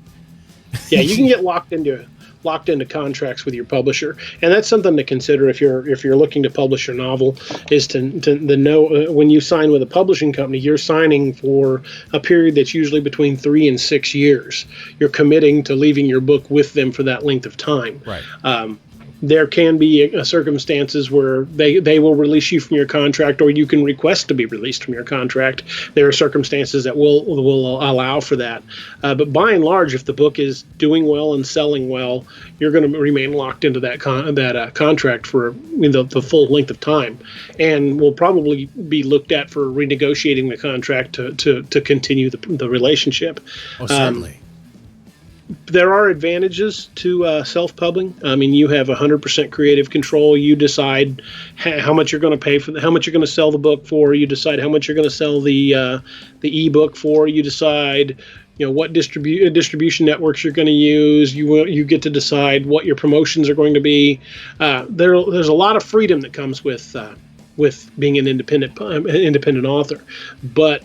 Yeah, you can get locked into contracts with your publisher, and that's something to consider if you're looking to publish your novel. Is to know when you sign with a publishing company, you're signing for a period that's usually between 3 and 6 years. You're committing to leaving your book with them for that length of time. Right. There can be circumstances where they will release you from your contract, or you can request to be released from your contract. There are circumstances that will allow for that. But by and large, if the book is doing well and selling well, you're going to remain locked into that contract for the full length of time, and will probably be looked at for renegotiating the contract to continue the relationship. Oh, certainly. There are advantages to self-publishing. I mean, you have 100% creative control. You decide how much you're going to pay for, how much you're going to sell the book for. You decide how much you're going to sell the ebook for. You decide, what distribution networks you're going to use. You get to decide what your promotions are going to be. There's a lot of freedom that comes with being an independent author, but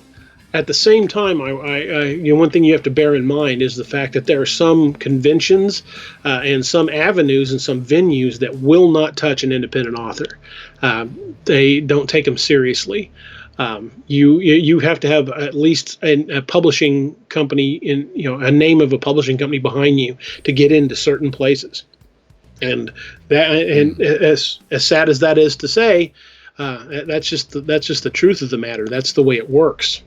at the same time, one thing you have to bear in mind is the fact that there are some conventions and some avenues and some venues that will not touch an independent author. They don't take them seriously. You have to have at least a publishing company a name of a publishing company behind you to get into certain places. And as sad as that is to say, that's just the truth of the matter. That's the way it works.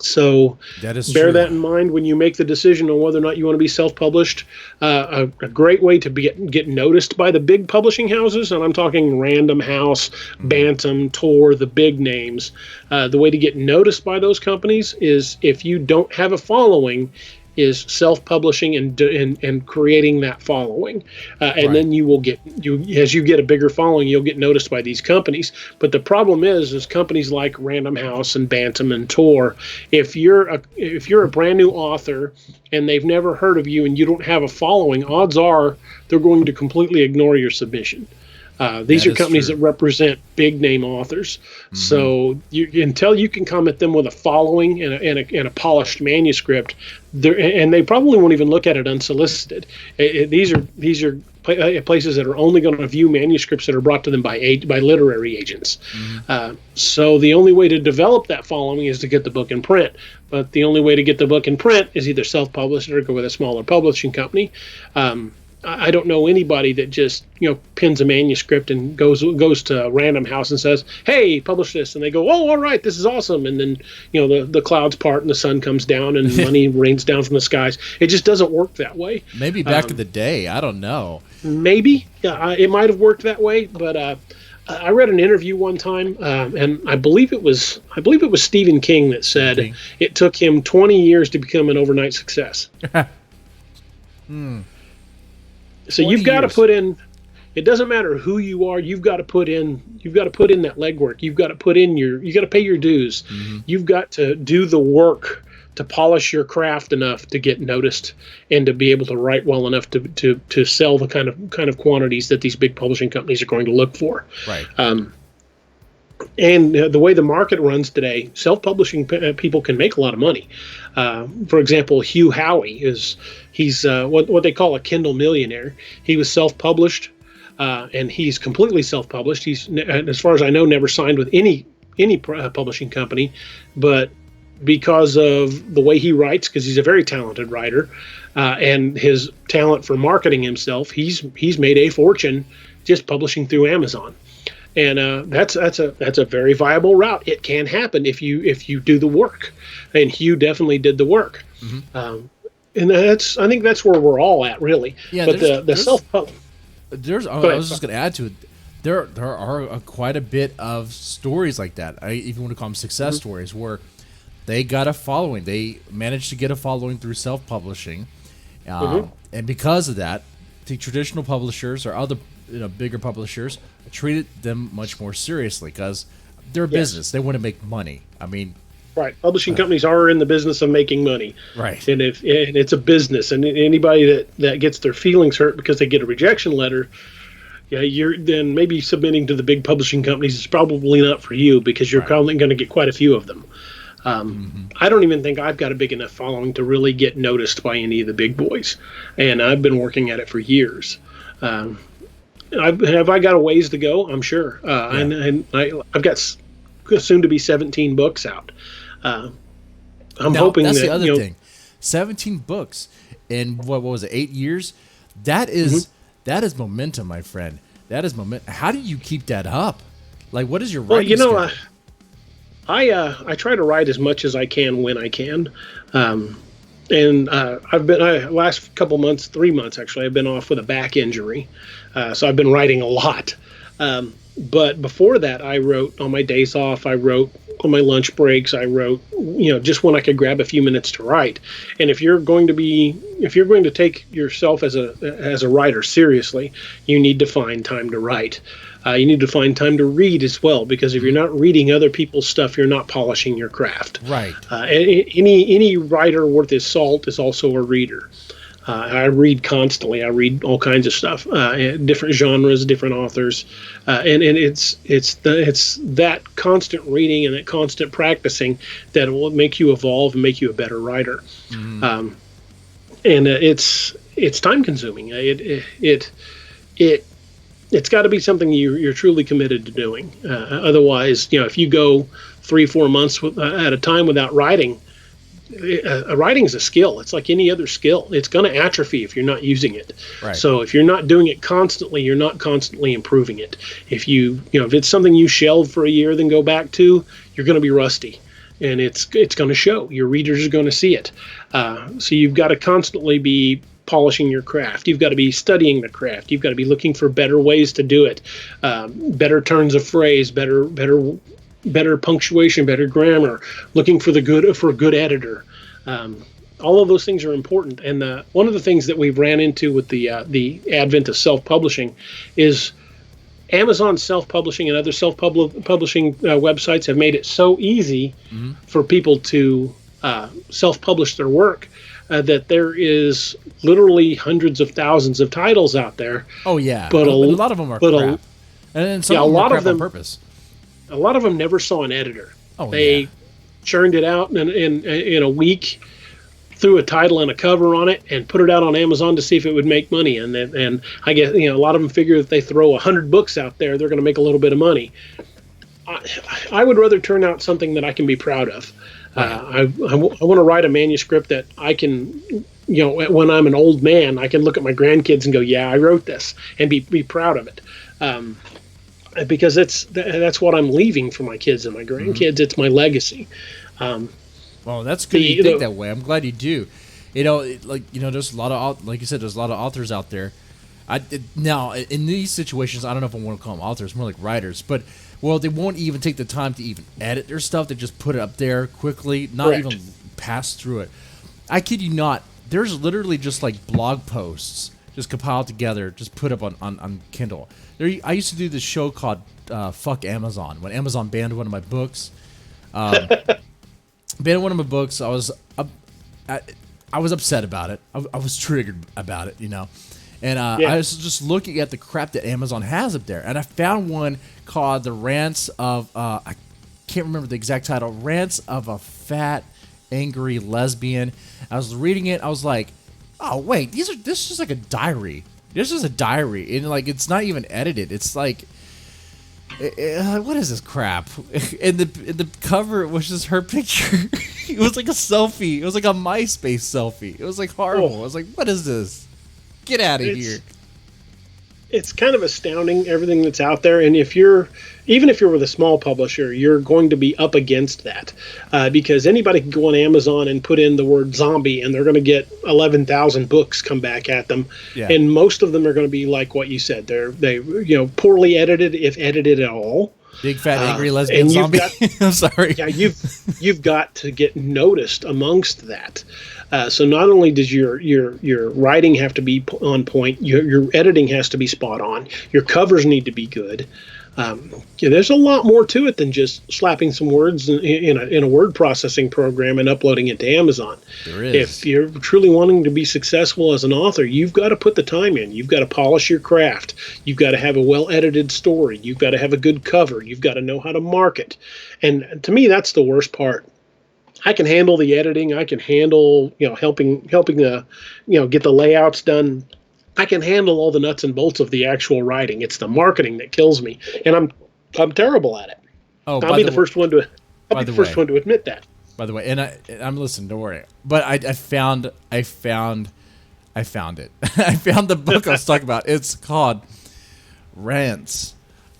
So bear that in mind when you make the decision on whether or not you want to be self-published. A great way to get noticed by the big publishing houses, and I'm talking Random House, Bantam, Tor, the big names. The way to get noticed by those companies is if you don't have a following, is self-publishing and creating that following, and then you will as you get a bigger following, you'll get noticed by these companies. But the problem is companies like Random House and Bantam and Tor. If you're a brand new author and they've never heard of you and you don't have a following, odds are they're going to completely ignore your submission. These are companies that represent big name authors. Mm-hmm. So until you can come at them with a following and a polished manuscript, and they probably won't even look at it unsolicited. These are places that are only going to view manuscripts that are brought to them by literary agents. Mm-hmm. So the only way to develop that following is to get the book in print. But the only way to get the book in print is either self-publish or go with a smaller publishing company. I don't know anybody that just pins a manuscript and goes to Random House and says, "Hey, publish this," and they go, "Oh, all right, this is awesome," and then the clouds part and the sun comes down and money rains down from the skies. It just doesn't work that way. Maybe back in the day, I don't know. Maybe it might have worked that way, but I read an interview one time, and I believe it was Stephen King that said it took him 20 years to become an overnight success. So you've got to put in. It doesn't matter who you are. You've got to put in. You've got to put in that legwork. You've got to put in you got to pay your dues. Mm-hmm. You've got to do the work to polish your craft enough to get noticed and to be able to write well enough to sell the kind of quantities that these big publishing companies are going to look for. Right. And the way the market runs today, self-publishing people can make a lot of money. For example, Hugh Howey he's what they call a Kindle millionaire. He was self-published, and he's completely self-published. He's, as far as I know, never signed with any publishing company, but because of the way he writes, because he's a very talented writer, and his talent for marketing himself, he's made a fortune just publishing through Amazon. And that's a very viable route. It can happen if you do the work, and Hugh definitely did the work. Mm-hmm. And I think that's where we're all at, really. Yeah, but the self-pub. I was just going to add to it. There are quite a bit of stories like that. I even want to call them success mm-hmm. stories where they got a following. They managed to get a following through self-publishing, mm-hmm. and because of that, the traditional publishers or other bigger publishers treated them much more seriously because they're a business. They want to make money. I mean, right. Publishing companies are in the business of making money. Right. And and it's a business, and anybody that gets their feelings hurt because they get a rejection letter, you're then maybe submitting to the big publishing companies is probably not for you because you're probably going to get quite a few of them. Mm-hmm. I don't even think I've got a big enough following to really get noticed by any of the big boys, and I've been working at it for years. Have I got a ways to go? I'm sure. And I've got soon to be 17 books out. I'm hoping that's that the other thing. 17 books in what was it, 8 years? That is mm-hmm. that is momentum, my friend. That is momentum. How do you keep that up? Like, what is your writing schedule? I try to write as much as I can when I can. And I've been last couple months, 3 months actually, I've been off with a back injury, so I've been writing a lot. But before that, I wrote on my days off. I wrote on my lunch breaks. I wrote, just when I could grab a few minutes to write. And if you're going to take yourself as a writer seriously, you need to find time to write. You need to find time to read as well, because if you're not reading other people's stuff, you're not polishing your craft. Right. Any writer worth his salt is also a reader. I read constantly. I read all kinds of stuff, different genres, different authors, and it's that constant reading and that constant practicing that will make you evolve and make you a better writer. And it's time consuming. It's got to be something you're truly committed to doing. Otherwise, if you go 3-4 months at a time without writing. Writing is a skill. It's like any other skill. It's going to atrophy if you're not using it. Right. So if you're not doing it constantly, you're not constantly improving it. If if it's something you shelve for a year, then go back to, you're going to be rusty, and it's going to show. Your readers are going to see it. So you've got to constantly be polishing your craft. You've got to be studying the craft. You've got to be looking for better ways to do it, better turns of phrase, better punctuation, better grammar, looking for a good editor. All of those things are important. And one of the things that we've ran into with the advent of self-publishing is Amazon self-publishing and other self-publishing websites have made it so easy for people to self-publish their work that there is literally hundreds of thousands of titles out there. Oh yeah, but a lot of them are crap. And some of them are crap on purpose. A lot of them never saw an editor. They churned it out in a week, threw a title and a cover on it, and put it out on Amazon to see if it would make money. And I guess a lot of them figure if they throw 100 books out there, they're going to make a little bit of money. I would rather turn out something that I can be proud of. I want to write a manuscript that I can, when I'm an old man, I can look at my grandkids and go, yeah, I wrote this, and be proud of it. Because that's what I'm leaving for my kids and my grandkids. It's my legacy. Well, that's good you think that way. I'm glad you do. There's a lot of, like you said, there's a lot of authors out there. Now, in these situations, I don't know if I want to call them authors, more like writers, but they won't even take the time to even edit their stuff. They just put it up there quickly, not Correct. even pass through it. I kid you not. There's literally just like blog posts just compiled together, just put up on Kindle. I used to do this show called Fuck Amazon, when Amazon banned one of my books. I was upset about it. I was triggered about it, And I was just looking at the crap that Amazon has up there, and I found one called The Rants of I can't remember the exact title. Rants of a Fat, Angry Lesbian. I was reading it. I was like, oh wait, this is just like a diary. This is a diary, and like it's not even edited. It's like, what is this crap? And the cover was just her picture. It was like a selfie. It was like a MySpace selfie. It was like horrible. I was like, what is this? Get out of here. It's kind of astounding, everything that's out there. And even if you're with a small publisher, you're going to be up against that, because anybody can go on Amazon and put in the word zombie, and they're going to get 11,000 books come back at them. Yeah. And most of them are going to be like what you said. They poorly edited, if edited at all. Big fat angry lesbian zombie. I'm sorry. Yeah, you've got to get noticed amongst that. So not only does your writing have to be on point, your editing has to be spot on. Your covers need to be good. There's a lot more to it than just slapping some words in a word processing program and uploading it to Amazon. There is. If you're truly wanting to be successful as an author, you've got to put the time in. You've got to polish your craft. You've got to have a well-edited story. You've got to have a good cover. You've got to know how to market. And to me, that's the worst part. I can handle the editing. I can handle, helping get the layouts done. I can handle all the nuts and bolts of the actual writing. It's the marketing that kills me, and I'm terrible at it. Oh, I'll be the first one to admit that. By the way, and I'm listening. Don't worry. But I found it. I found the book I was talking about. It's called Rants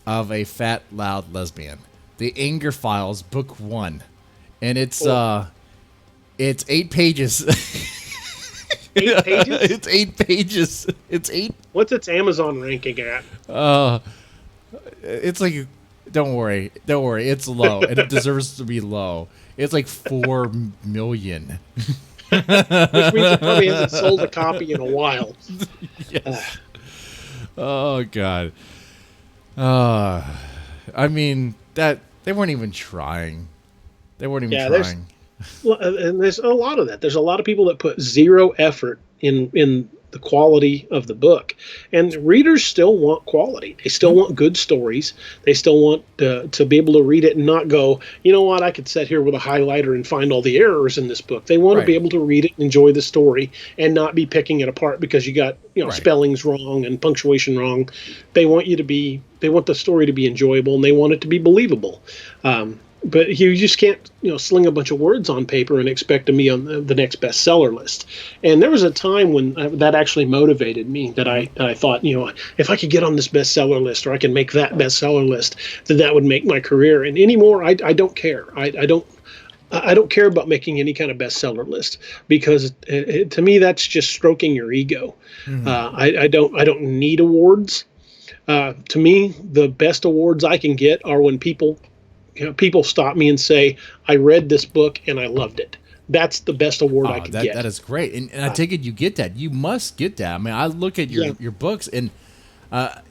of a Fat, Loud Lesbian: The Anger Files, Book 1, and it's 8 pages. 8 pages? It's 8 pages. It's 8. What's its Amazon ranking at? It's like, don't worry, it's low, and it deserves to be low. It's like 4 million. Which means it probably hasn't sold a copy in a while. Yes. Oh God. I mean that they weren't even trying. They weren't even trying. And there's a lot of that. There's a lot of people that put zero effort in the quality of the book, and readers still want quality. They still want good stories. They still want to be able to read it and not go, you know what, I could sit here with a highlighter and find all the errors in this book. They want to be able to read it and enjoy the story and not be picking it apart because you got spellings wrong and punctuation wrong. They want the story to be enjoyable, and they want it to be believable. But you just can't, sling a bunch of words on paper and expect to be on the next bestseller list. And there was a time when that actually motivated me, that I thought, if I could get on this bestseller list, or I can make that bestseller list, then that would make my career. And anymore, I don't care. I don't care about making any kind of bestseller list, because to me, that's just stroking your ego. Mm-hmm. I don't need awards. To me, the best awards I can get are when people stop me and say, I read this book and I loved it. That's the best award I could get. That is great. And I take it you get that. You must get that. I mean, I look at your books, and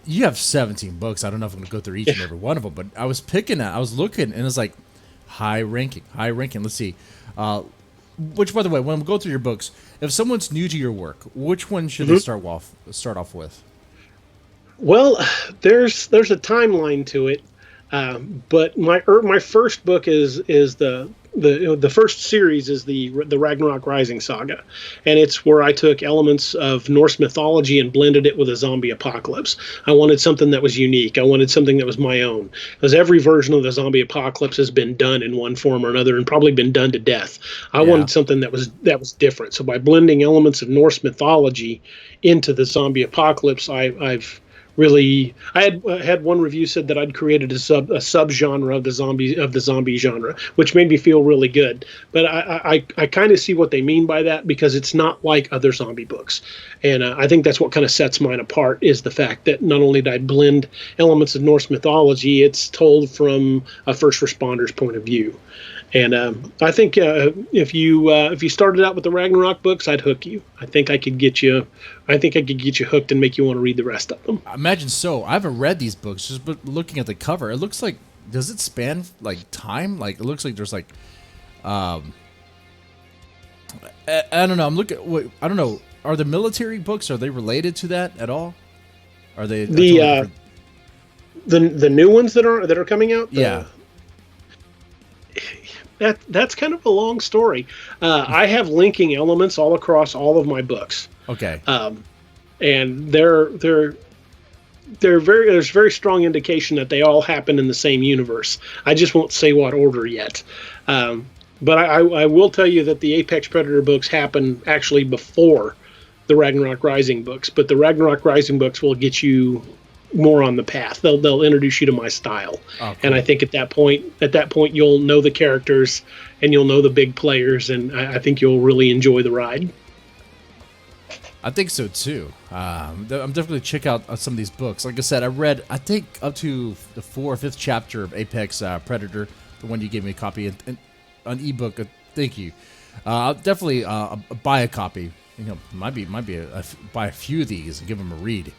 you have 17 books. I don't know if I'm going to go through each and every one of them, but I was looking, and it's like high ranking. Let's see. Which, by the way, when we go through your books, if someone's new to your work, which one should they start off with? Well, there's a timeline to it. But my first book is the first series is the Ragnarok Rising saga, and it's where I took elements of Norse mythology and blended it with a zombie apocalypse. I wanted something that was unique. I wanted something that was my own, because every version of the zombie apocalypse has been done in one form or another, and probably been done to death. I wanted something that was different. So by blending elements of Norse mythology into the zombie apocalypse, I've really, I had one review said that I'd created a subgenre of the zombie genre, which made me feel really good. But I kind of see what they mean by that, because it's not like other zombie books, and I think that's what kind of sets mine apart, is the fact that not only did I blend elements of Norse mythology, it's told from a first responder's point of view. And I think if you started out with the Ragnarok books, I'd hook you. I think I could get you hooked and make you want to read the rest of them. I imagine so. I haven't read these books, just looking at the cover, it looks like, does it span like time? Like, it looks like there's like, I don't know. I'm looking. I don't know. Are the military books, are they related to that at all? Are they the new ones that are coming out? That's kind of a long story. I have linking elements all across all of my books. Okay. And there's very strong indication that they all happen in the same universe. I just won't say what order yet. But I will tell you that the Apex Predator books happen actually before the Ragnarok Rising books. But the Ragnarok Rising books will get you more on the path. They'll introduce you to my style. Oh, cool. And I think at that point you'll know the characters and you'll know the big players, and I think you'll really enjoy the ride. I think so too. I'm definitely check out some of these books. Like I said, I read, I think, up to the 4th or 5th chapter of Apex Predator, the one you gave me a copy and an ebook. Thank you. I'll definitely buy a copy. Might be buy a few of these and give them a read.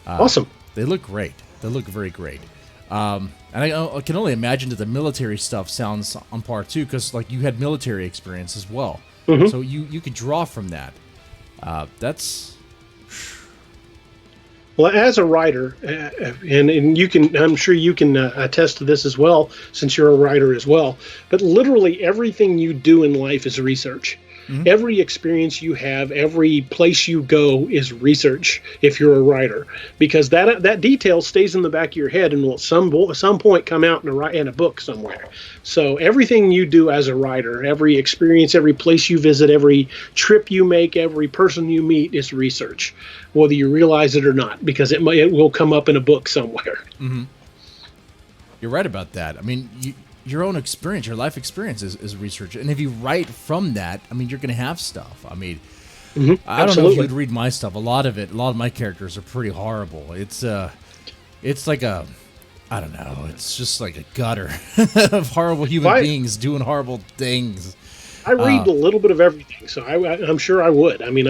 Awesome. They look great. They look very great. And I can only imagine that the military stuff sounds on par too, because like you had military experience as well. Mm-hmm. So you could draw from that. That's well, as a writer, and you can, I'm sure you can attest to this as well, since you're a writer as well. But literally everything you do in life is research. Mm-hmm. Every experience you have, every place you go is research if you're a writer, because that detail stays in the back of your head and will at some point come out in a book somewhere. So everything you do as a writer, every experience, every place you visit, every trip you make, every person you meet is research, whether you realize it or not, because it will come up in a book somewhere. Mm-hmm. You're right about that. I mean, your own experience, your life experience is research. And if you write from that, I mean, you're going to have stuff. I mean, mm-hmm. I don't know if you'd read my stuff. A lot of my characters are pretty horrible. It's like I don't know. It's just like a gutter of horrible human beings doing horrible things. I read a little bit of everything, so I'm sure I would. I mean,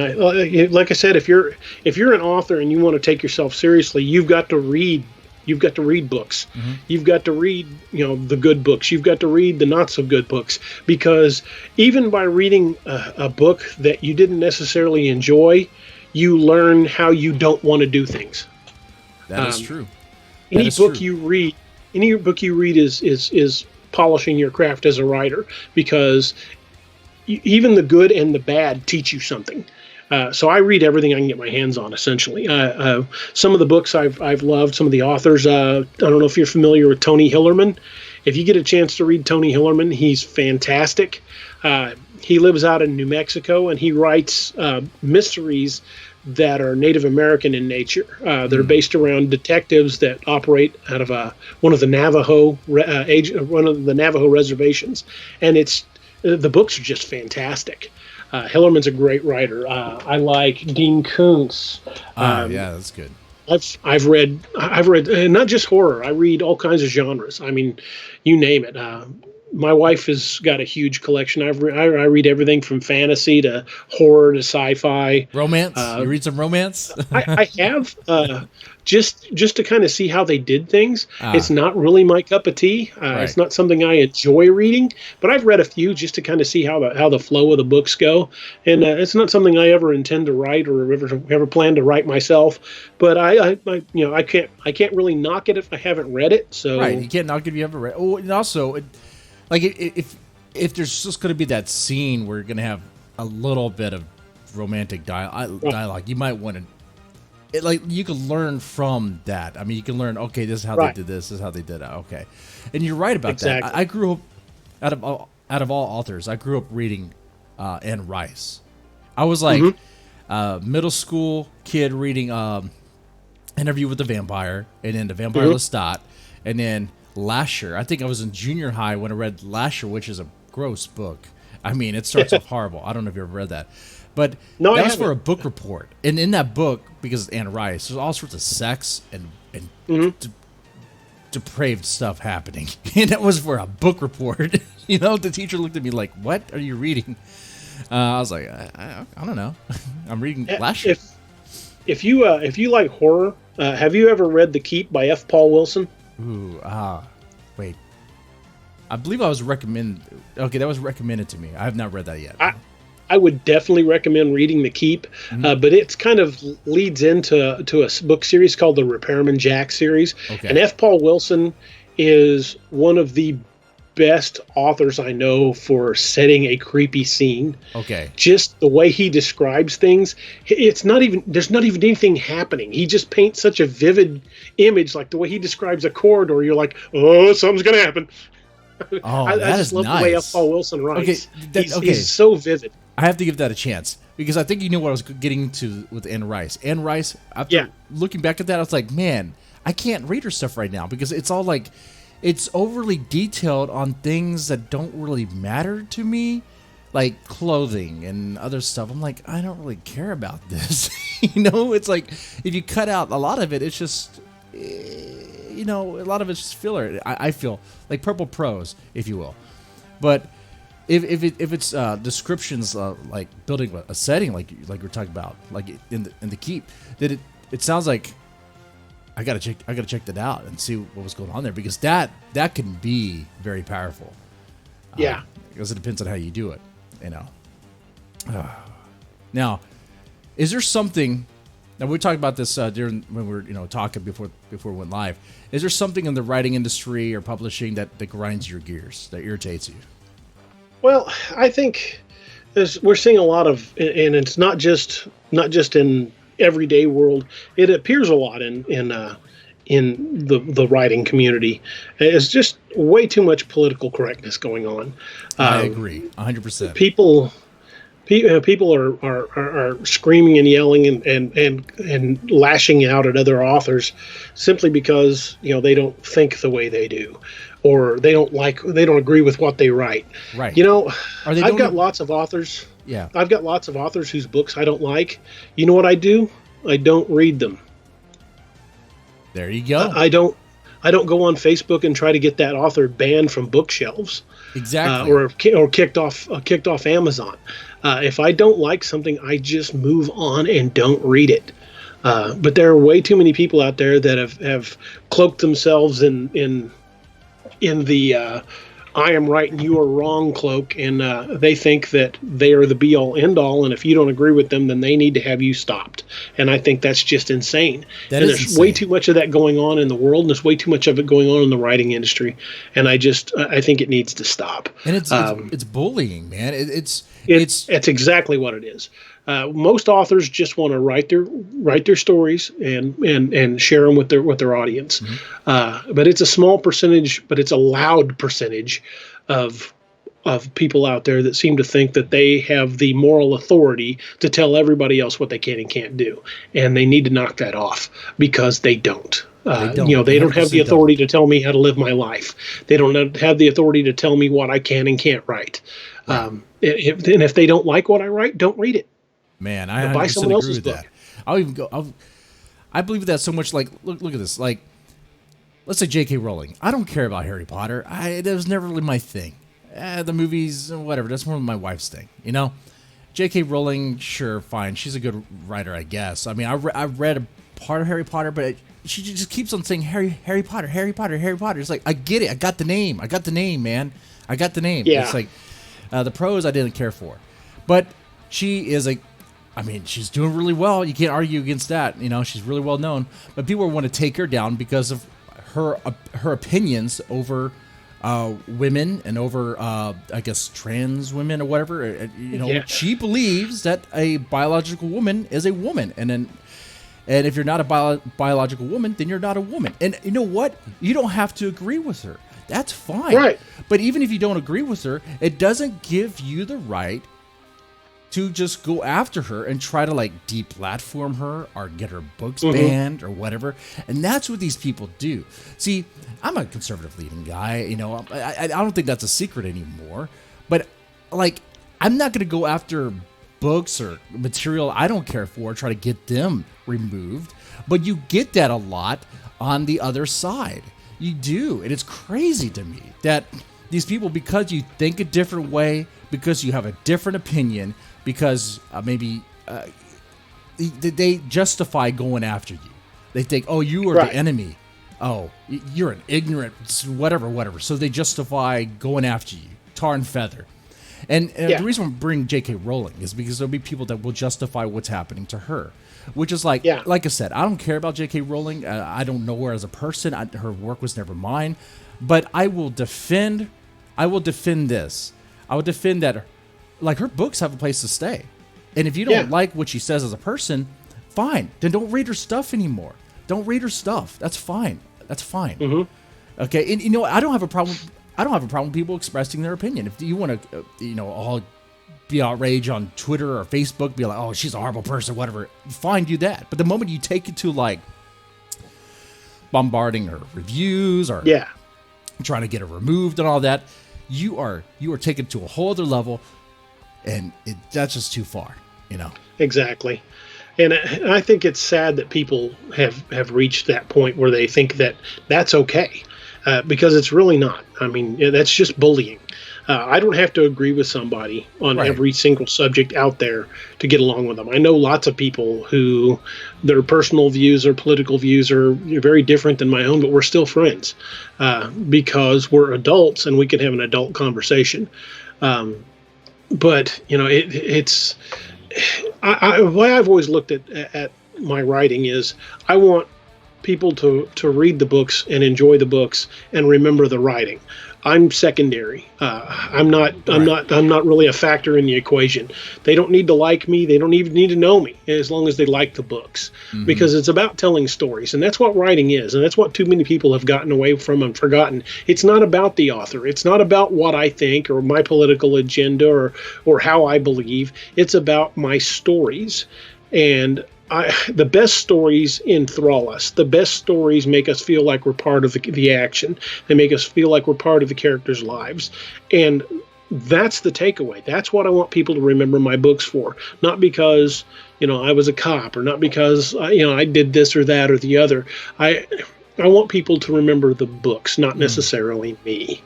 like I said, if you're an author and you want to take yourself seriously, you've got to read. You've got to read books. Mm-hmm. You've got to read, the good books. You've got to read the not so good books, because even by reading a book that you didn't necessarily enjoy, you learn how you don't want to do things. That is true. Any book you read is polishing your craft as a writer, because even the good and the bad teach you something. So I read everything I can get my hands on, essentially. Some of the books I've loved, some of the authors. I don't know if you're familiar with Tony Hillerman. If you get a chance to read Tony Hillerman, he's fantastic. He lives out in New Mexico, and he writes mysteries that are Native American in nature. They're based around detectives that operate out of one of the Navajo reservations, and the books are just fantastic. Hillerman's a great writer. I like Dean Koontz. Yeah, that's good. I've read not just horror. I read all kinds of genres. I mean, you name it. My wife has got a huge collection. I read everything from fantasy to horror to sci-fi. Romance? You read some romance? I have, just to kind of see how they did things. It's not really my cup of tea. Right. It's not something I enjoy reading, but I've read a few just to kind of see how the flow of the books go. And it's not something I ever intend to write or ever plan to write myself. But I can't really knock it if I haven't read it. So right, you can't knock it if you haven't read. Oh, and also, if there's just going to be that scene where you're going to have a little bit of romantic dialogue, you might want to. You can learn from that. I mean, you can learn. Okay, this is how they did this. This is how they did it. Okay, and you're right about that. I grew up out of all authors. I grew up reading Anne Rice. I was like middle school kid reading Interview with the Vampire, and then The Vampire Lestat, and then Lasher. I think I was in junior high when I read Lasher, which is a gross book. I mean, it starts off horrible. I don't know if you ever read that. But that was for a book report. And in that book, because it's Anne Rice, there's all sorts of sex and depraved stuff happening. And that was for a book report. The teacher looked at me like, what are you reading? I was like, I don't know. I'm reading Lasher. If you like horror, have you ever read The Keep by F. Paul Wilson? Ooh, wait. I believe I was recommended. Okay, that was recommended to me. I have not read that yet. I would definitely recommend reading The Keep, but it's kind of leads into a book series called the Repairman Jack series. Okay. And F. Paul Wilson is one of the best authors I know for setting a creepy scene. Okay. Just the way he describes things, there's not even anything happening. He just paints such a vivid image, like the way he describes a corridor. You're like, oh, something's gonna happen. Oh, I just love the way F. Paul Wilson writes. Okay, he's so vivid. I have to give that a chance, because I think you knew what I was getting to with Anne Rice. Anne Rice, after looking back at that, I was like, man, I can't read her stuff right now, because it's all like, it's overly detailed on things that don't really matter to me, like clothing and other stuff. I'm like, I don't really care about this. It's like, if you cut out a lot of it, it's just, a lot of it's just filler. I feel like purple prose, if you will. But if it's descriptions like building a setting, like we're talking about, like in the Keep, that it sounds like I gotta check that out and see what was going on there, because that can be very powerful. Yeah, because it depends on how you do it. Now, is there something? Now we talked about this during when we were talking before we went live. Is there something in the writing industry or publishing that grinds your gears, that irritates you? Well, I think we're seeing a lot of, and it's not just in everyday world. It appears a lot in the writing community. It's just way too much political correctness going on. I agree, 100%. People are screaming and yelling and lashing out at other authors simply because they don't think the way they do, or they don't agree with what they write. Right. I've got lots of authors. Yeah. I've got lots of authors whose books I don't like. You know what I do? I don't read them. There you go. I don't I don't go on Facebook and try to get that author banned from bookshelves. Exactly. Or kicked off Amazon. If I don't like something, I just move on and don't read it. But there are way too many people out there that have cloaked themselves in the I am right and you are wrong cloak, and they think that they are the be all end all, and if you don't agree with them, then they need to have you stopped. And I think that's just insane. There's insane. Way too much of that going on in the world, and there's way too much of it going on in the writing industry. And I think it needs to stop. And it's bullying, man. It's exactly what it is. Most authors just want to write their stories and share them with their audience. Mm-hmm. But it's a small percentage, but it's a loud percentage of people out there that seem to think that they have the moral authority to tell everybody else what they can and can't do. And they need to knock that off, because they don't. They don't have the authority to tell me how to live my life. They don't have the authority to tell me what I can and can't write. Right. If they don't like what I write, don't read it. Man, I 100% agree with that. I'll even go. I believe that so much. Like, look at this. Like, let's say J.K. Rowling. I don't care about Harry Potter. That was never really my thing. The movies, whatever. That's more my wife's thing. You know, J.K. Rowling, sure, fine. She's a good writer, I guess. I mean, I've read a part of Harry Potter, but she just keeps on saying Harry Potter, Harry Potter, Harry Potter. It's like, I get it. I got the name, man. I got the name. Yeah. It's like the prose I didn't care for, but she is she's doing really well. You can't argue against that. You know, she's really well known. But people want to take her down because of her opinions over women and over, I guess, trans women or whatever. She believes that a biological woman is a woman, and if you're not a biological woman, then you're not a woman. And you know what? You don't have to agree with her. That's fine. Right. But even if you don't agree with her, it doesn't give you the right to just go after her and try to like deplatform her or get her books banned or whatever. And that's what these people do. See, I'm a conservative leading guy, you know, I don't think that's a secret anymore, but like, I'm not going to go after books or material I don't care for, try to get them removed. But you get that a lot on the other side. You do. And it's crazy to me that these people, because you think a different way, because you have a different opinion, because they justify going after you. They think, oh, you are the enemy. Oh, you're an ignorant, whatever. So they justify going after you, tar and feather. And the reason I'm bringing J.K. Rowling is because there'll be people that will justify what's happening to her, which is like I said, I don't care about J.K. Rowling. I don't know her as a person. Her work was never mine. But I will defend this. I will defend that. Like, her books have a place to stay. And if you don't like what she says as a person, fine. Then don't read her stuff anymore. Don't read her stuff. That's fine. Mm-hmm. Okay. And you know, I don't have a problem with people expressing their opinion. If you want to, all be outraged on Twitter or Facebook, be like, oh, she's a horrible person, whatever. Fine, do that. But the moment you take it to like bombarding her reviews or trying to get her removed and all that, you are taken to a whole other level. And that's just too far, you know. Exactly. And I think it's sad that people have reached that point where they think that that's okay, because it's really not. I mean, that's just bullying. I don't have to agree with somebody on every single subject out there to get along with them. I know lots of people who their personal views or political views are very different than my own, but we're still friends because we're adults and we can have an adult conversation. But you know, it's the way I've always looked at my writing is I want people to read the books and enjoy the books and remember the writing. I'm secondary. I'm not really a factor in the equation. They don't need to like me. They don't even need to know me as long as they like the books, because it's about telling stories. And that's what writing is. And that's what too many people have gotten away from and forgotten. It's not about the author. It's not about what I think or my political agenda or how I believe. It's about my stories. And the best stories enthrall us. The best stories make us feel like we're part of the action. They make us feel like we're part of the characters' lives. And that's the takeaway. That's what I want people to remember my books for. Not because, I was a cop, or not because, I did this or that or the other. I want people to remember the books, not necessarily me.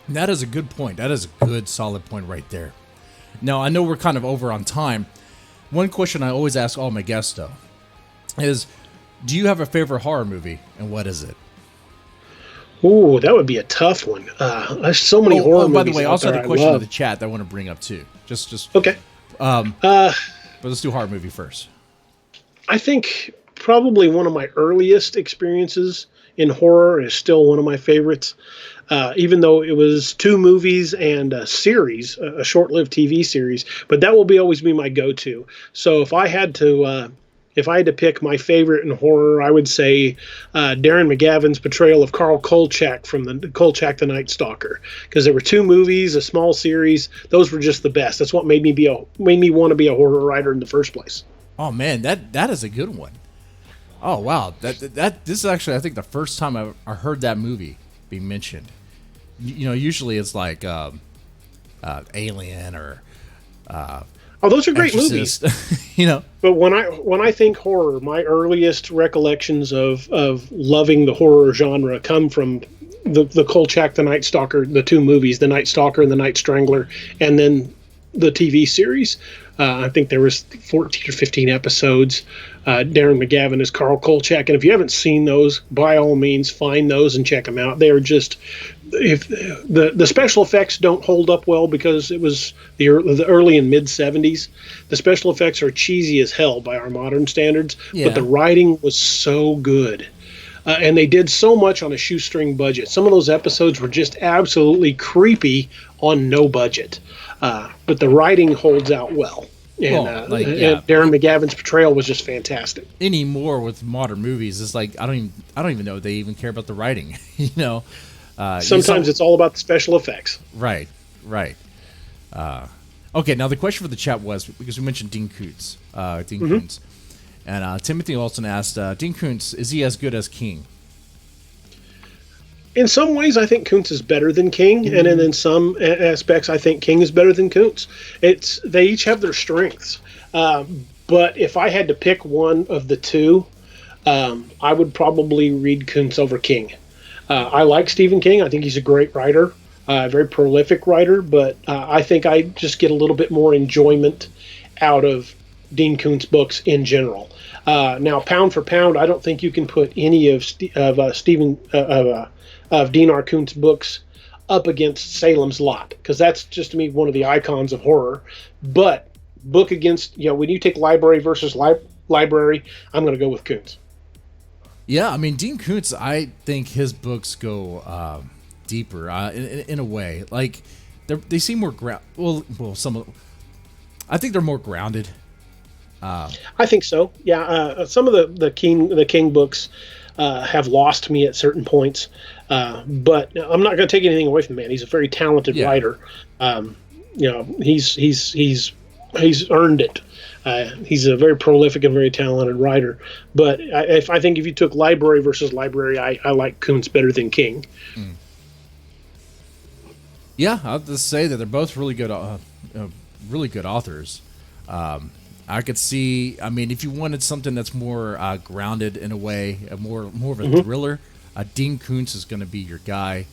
That is a good point. That is a good, solid point right there. Now, I know we're kind of over on time. One question I always ask all my guests, though, is, do you have a favorite horror movie, and what is it? Ooh, that would be a tough one. There's so many horror movies. By the way, I also had a question in the love. chat that I want to bring up, too. Just Okay. But let's do horror movie first. I think probably one of my earliest experiences in horror is still one of my favorites. Even though it was 2 movies and a series, a short-lived TV series, but that will always be my go-to. So if I had to pick my favorite in horror, I would say Darren McGavin's portrayal of Carl Kolchak from the Kolchak the Night Stalker, because there were 2 movies, a small series. Those were just the best. That's what made me want to be a horror writer in the first place. Oh man, that is a good one. Oh wow, this is actually, I think, the first time I heard that movie be mentioned. You know, usually it's like Alien or those are great Exorcist. movies. You know, but when I think horror, my earliest recollections of loving the horror genre come from the Kolchak the Night Stalker, the 2 movies, The Night Stalker and The Night Strangler, and then the TV series. I think there was 14 or 15 episodes. Darren McGavin is Carl Kolchak, and if you haven't seen those, by all means, find those and check them out. They are just, if the special effects don't hold up well because it was the early and mid 70s. The special effects are cheesy as hell by our modern standards, but the writing was so good. And they did so much on a shoestring budget. Some of those episodes were just absolutely creepy on no budget. But the writing holds out well. And, and Darren McGavin's portrayal was just fantastic. Anymore with modern movies, it's like I don't even know if they even care about the writing. You know, sometimes it's all about the special effects. Right. Okay, now the question for the chat was, because we mentioned Dean Koontz, Koontz, and Timothy Olson asked, Dean Koontz, is he as good as King? In some ways, I think Koontz is better than King, and then in some aspects, I think King is better than Koontz. They each have their strengths. But if I had to pick one of the 2, I would probably read Koontz over King. I like Stephen King. I think he's a great writer, a very prolific writer, but I think I just get a little bit more enjoyment out of Dean Koontz books in general. Now, pound for pound, I don't think you can put any of Dean R. Koontz books up against Salem's Lot, because that's just, to me, one of the icons of horror. But book against, when you take library versus library, I'm going to go with Koontz. Yeah, I mean, Dean Koontz, I think his books go deeper in a way. Like, they seem more I think they're more grounded. I think so. Yeah, some of the King books have lost me at certain points, but I'm not going to take anything away from the man. He's a very talented writer. He's earned it. He's a very prolific and very talented writer. But I think if you took library versus library, I like Koontz better than King. Yeah, I'll just say that they're both really good authors. I could see, I mean, if you wanted something that's more grounded in a way, more of a thriller, Dean Koontz is going to be your guy.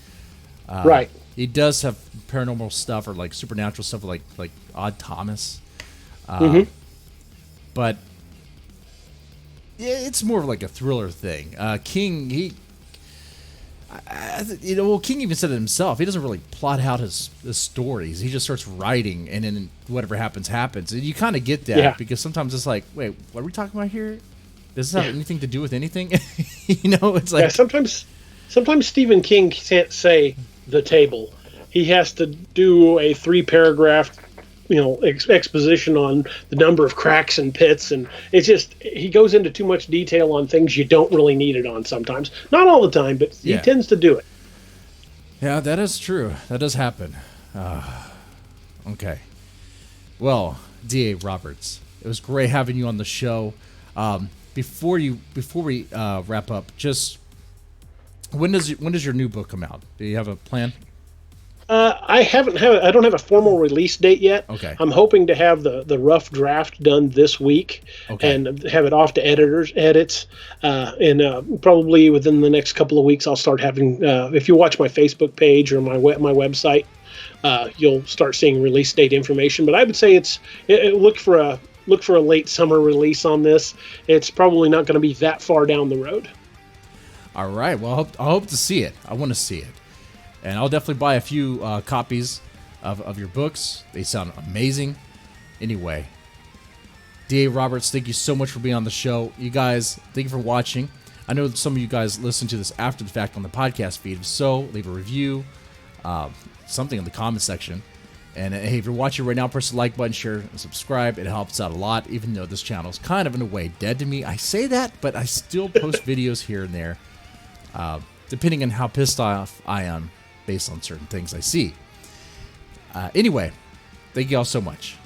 Right. He does have paranormal stuff or like supernatural stuff like Odd Thomas. But yeah, it's more of like a thriller thing. King, King even said it himself. He doesn't really plot out his stories. He just starts writing, and then whatever happens. And you kind of get that because sometimes it's like, wait, what are we talking about here? Does this have anything to do with anything? It's like sometimes Stephen King can't say the table. He has to do a 3-paragraph, exposition on the number of cracks and pits, and it's just he goes into too much detail on things you don't really need it on sometimes. Not all the time, but he tends to do it. Yeah, that is true. That does happen. Okay. Well, D.A. Roberts, it was great having you on the show. Before we wrap up, just when does your new book come out? Do you have a plan? I don't have a formal release date yet. Okay. I'm hoping to have the rough draft done this week, Okay. and have it off to edits, and probably within the next couple of weeks I'll start having. If you watch my Facebook page or my website, you'll start seeing release date information. But I would say look for a late summer release on this. It's probably not going to be that far down the road. All right. Well, I hope to see it. I want to see it. And I'll definitely buy a few copies of your books. They sound amazing. Anyway, D.A. Roberts, thank you so much for being on the show. You guys, thank you for watching. I know that some of you guys listen to this after the fact on the podcast feed. If so, leave a review, something in the comment section. And hey, if you're watching right now, press the like button, share, and subscribe. It helps out a lot, even though this channel is kind of, in a way, dead to me. I say that, but I still post videos here and there, depending on how pissed off I am based on certain things I see. Anyway, thank you all so much.